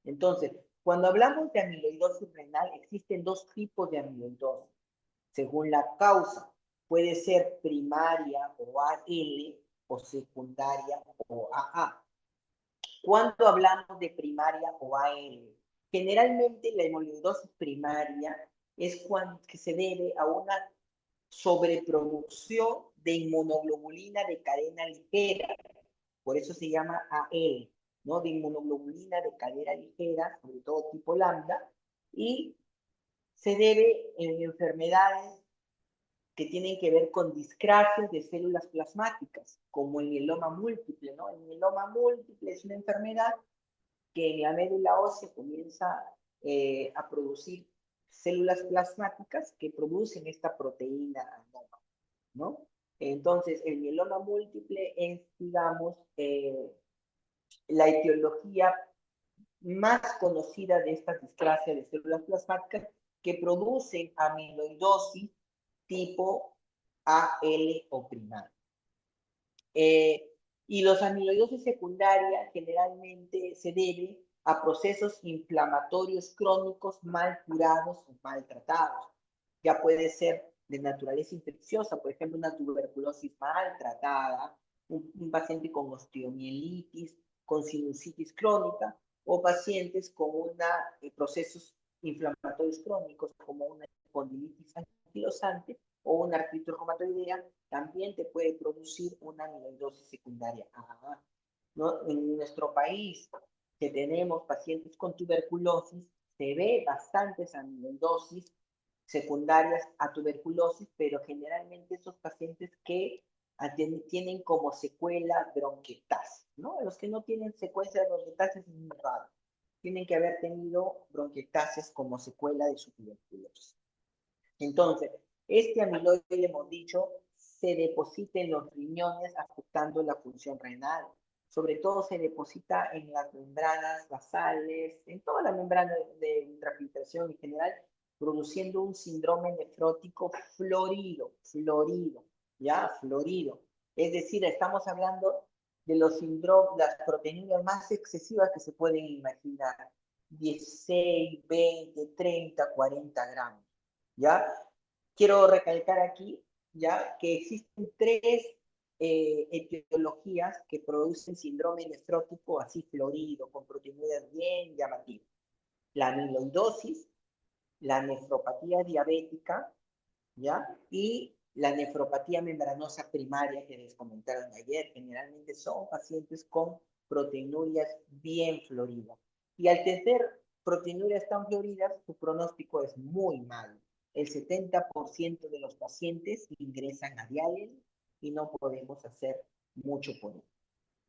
Entonces, cuando hablamos de amiloidosis renal, existen 2 tipos de amiloidosis. Según la causa, puede ser primaria o AL o secundaria o AA. ¿Cuándo hablamos de primaria o AL? Generalmente la amiloidosis primaria es cuando que se debe a una sobreproducción de inmunoglobulina de cadena ligera, por eso se llama AL, ¿no? De inmunoglobulina de cadena ligera, sobre todo tipo lambda, y se debe en enfermedades que tienen que ver con discrasias de células plasmáticas, como el mieloma múltiple, ¿no? El mieloma múltiple es una enfermedad que en la médula ósea comienza a producir células plasmáticas que producen esta proteína anómala, ¿no? Entonces, el mieloma múltiple es, digamos, la etiología más conocida de estas discrasias de células plasmáticas que producen amiloidosis tipo AL o primaria. Y los amiloidosis secundarias generalmente se deben a procesos inflamatorios crónicos mal curados o maltratados. Ya puede ser de naturaleza infecciosa, por ejemplo, una tuberculosis maltratada, un paciente con osteomielitis, con sinusitis crónica, o pacientes con procesos inflamatorios crónicos como una espondilitis anquilosante o una artritis reumatoidea, también te puede producir una amiloidosis secundaria AA, ¿no? En nuestro país, que tenemos pacientes con tuberculosis, se ve bastantes amiloidosis secundarias a tuberculosis, pero generalmente esos pacientes que tienen como secuela bronquiectasis, ¿no? Los que no tienen secuela de bronquiectasis es muy raro. Tienen que haber tenido bronquiectasis como secuela de su tuberculosis. Entonces, este amiloide, hemos dicho, se deposita en los riñones afectando la función renal. sobre todo se deposita en las membranas basales, en toda la membrana de ultrafiltración en general, produciendo un síndrome nefrótico florido, ¿ya? Florido. Es decir, estamos hablando de las proteinuras más excesivas que se pueden imaginar. 16, 20, 30, 40 gramos, ¿ya? Quiero recalcar aquí, ¿ya? Que existen tres etiologías que producen síndrome nefrótico así florido, con proteinuras bien llamativas. La amiloidosis, la nefropatía diabética, ¿ya? Y la nefropatía membranosa primaria que les comentaron ayer. Generalmente son pacientes con proteinurias bien floridas. Y al tener proteinurias tan floridas, su pronóstico es muy malo. El 70% de los pacientes ingresan a diálisis y no podemos hacer mucho por ello.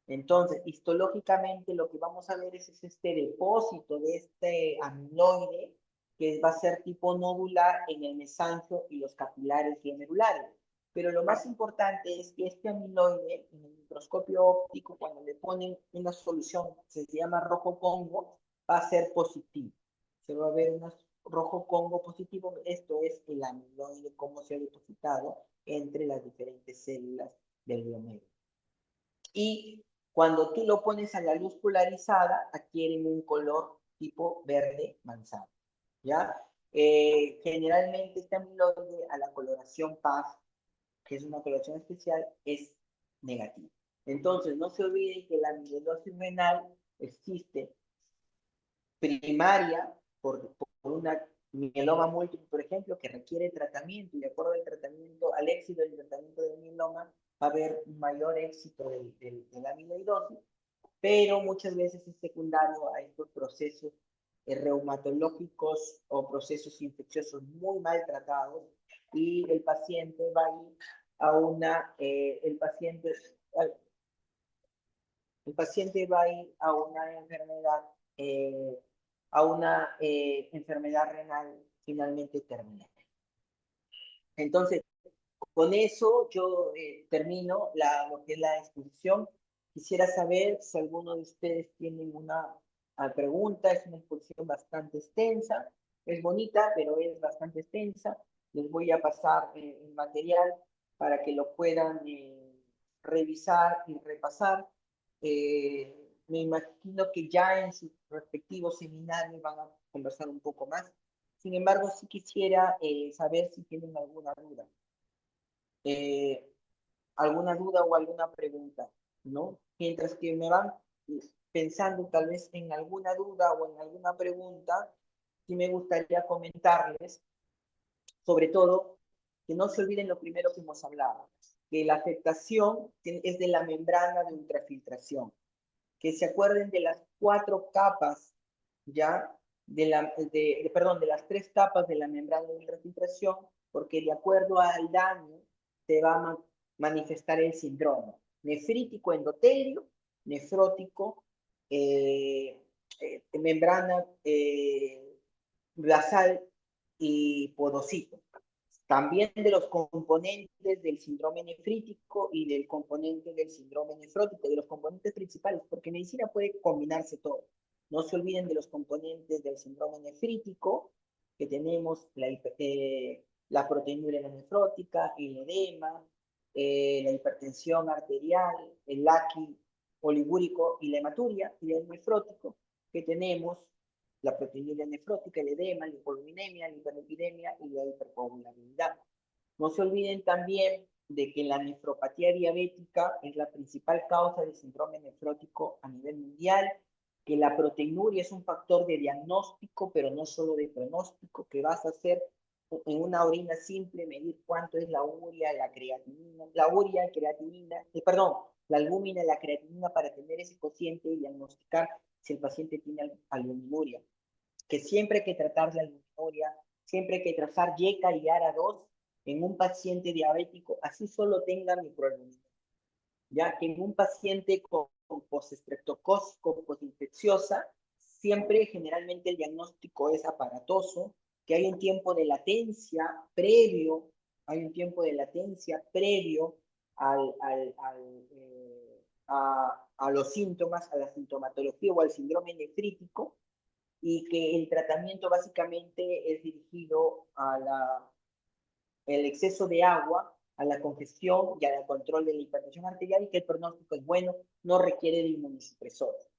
Entonces, histológicamente lo que vamos a ver es este depósito de este amiloide que va a ser tipo nodular en el mesangio y los capilares glomerulares. Pero lo más importante es que este amiloide, en el microscopio óptico, cuando le ponen una solución que se llama rojo Congo, va a ser positivo. Se va a ver un rojo Congo positivo. Esto es el amiloide, cómo se ha depositado entre las diferentes células del glomérulo. Y cuando tú lo pones a la luz polarizada, adquieren un color tipo verde manzana, ¿ya? Generalmente este amiloide a la coloración PAF, que es una coloración especial, es negativa. Entonces, no se olviden que la amiloidosis renal existe primaria por una mieloma múltiple, por ejemplo, que requiere tratamiento, y de acuerdo al tratamiento, al éxito del tratamiento del mieloma, va a haber un mayor éxito de la amiloidosis, pero muchas veces es secundario a estos procesos reumatológicos o procesos infecciosos muy mal tratados, y el paciente va a ir a una, el paciente va a ir a una enfermedad renal finalmente terminal. Entonces, con eso yo termino lo que es la exposición. Quisiera saber si alguno de ustedes tiene una pregunta. Es una exposición bastante extensa. Es bonita, pero es bastante extensa. Les voy a pasar el material para que lo puedan revisar y repasar. Me imagino que ya en sus respectivos seminarios van a conversar un poco más. Sin embargo, sí quisiera saber si tienen alguna duda. Alguna duda o alguna pregunta, ¿no? Mientras que me van pensando tal vez en alguna duda o en alguna pregunta, sí me gustaría comentarles, sobre todo, que no se olviden lo primero que hemos hablado, que la afectación es de la membrana de ultrafiltración, que se acuerden de las 4 capas, ¿ya? Perdón, de las 3 capas de la membrana de ultrafiltración, porque de acuerdo al daño se va a manifestar el síndrome nefrítico endotelio, nefrótico, membrana basal y podocito. También de los componentes del síndrome nefrítico y del componente del síndrome nefrótico, de los componentes principales, porque en medicina puede combinarse todo. No se olviden de los componentes del síndrome nefrítico, que tenemos la proteinuria nefrótica, el edema, la hipertensión arterial, el laqui oligúrico y la hematuria, y el nefrótico, que tenemos la proteinuria nefrótica, el edema, la hipoluminemia, la hiperlipidemia y la hipercoagulabilidad. No se olviden también de que la nefropatía diabética es la principal causa de síndrome nefrótico a nivel mundial, que la proteinuria es un factor de diagnóstico, pero no solo de pronóstico, que vas a hacer en una orina simple, medir cuánto es la urea, la creatinina, la albúmina y la creatinina para tener ese cociente y diagnosticar si el paciente tiene albuminuria. Que siempre hay que tratar la albuminuria, siempre hay que trazar YECA y ARA2 en un paciente diabético, así solo tenga microalbuminuria. Ya que en un paciente con postestreptocócico, postinfecciosa, siempre generalmente el diagnóstico es aparatoso, que hay un tiempo de latencia previo al a los síntomas, a la sintomatología o al síndrome nefrítico, y que el tratamiento básicamente es dirigido a el exceso de agua, a la congestión y al control de la hipertensión arterial, y que el pronóstico es bueno, no requiere de inmunosupresores.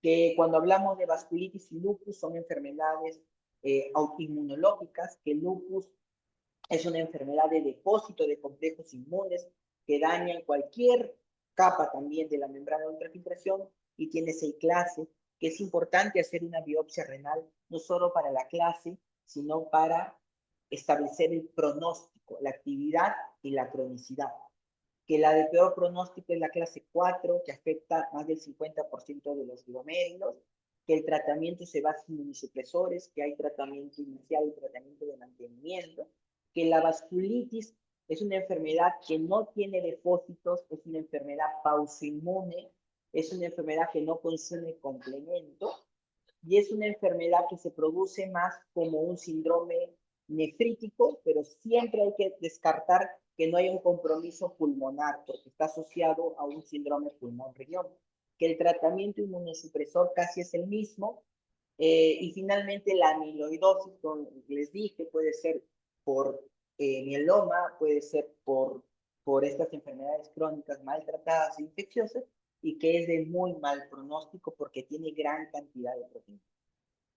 Que cuando hablamos de vasculitis y lupus son enfermedades autoinmunológicas, que el lupus es una enfermedad de depósito de complejos inmunes que dañan cualquier capa también de la membrana de ultrafiltración y tiene 6 clases, que es importante hacer una biopsia renal, no solo para la clase, sino para establecer el pronóstico, la actividad y la cronicidad. Que la de peor pronóstico es la clase 4, que afecta más del 50% de los glomérulos, que el tratamiento se basa en inmunosupresores, que hay tratamiento inicial y tratamiento de mantenimiento, que la vasculitis es una enfermedad que no tiene depósitos, es una enfermedad pausoinmune, es una enfermedad que no consume complemento y es una enfermedad que se produce más como un síndrome nefrítico, pero siempre hay que descartar que no haya un compromiso pulmonar, porque está asociado a un síndrome pulmón-riñón, que el tratamiento inmunosupresor casi es el mismo, y finalmente la amiloidosis, como les dije, puede ser por mieloma, puede ser por estas enfermedades crónicas maltratadas e infecciosas, y que es de muy mal pronóstico porque tiene gran cantidad de proteína.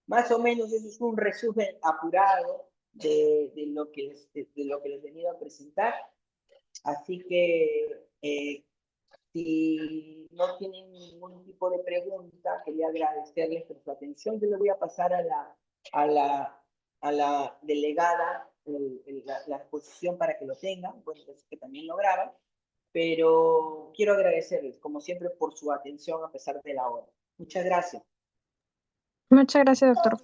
Más o menos eso es un resumen apurado de lo que les he venido a presentar. Así que si no tienen ningún tipo de pregunta, quería agradecerles por su atención. Yo le voy a pasar a la delegada la exposición para que lo tengan, bueno, pues que también lo graban, pero quiero agradecerles, como siempre, por su atención a pesar de la hora. Muchas gracias. Muchas gracias, doctor.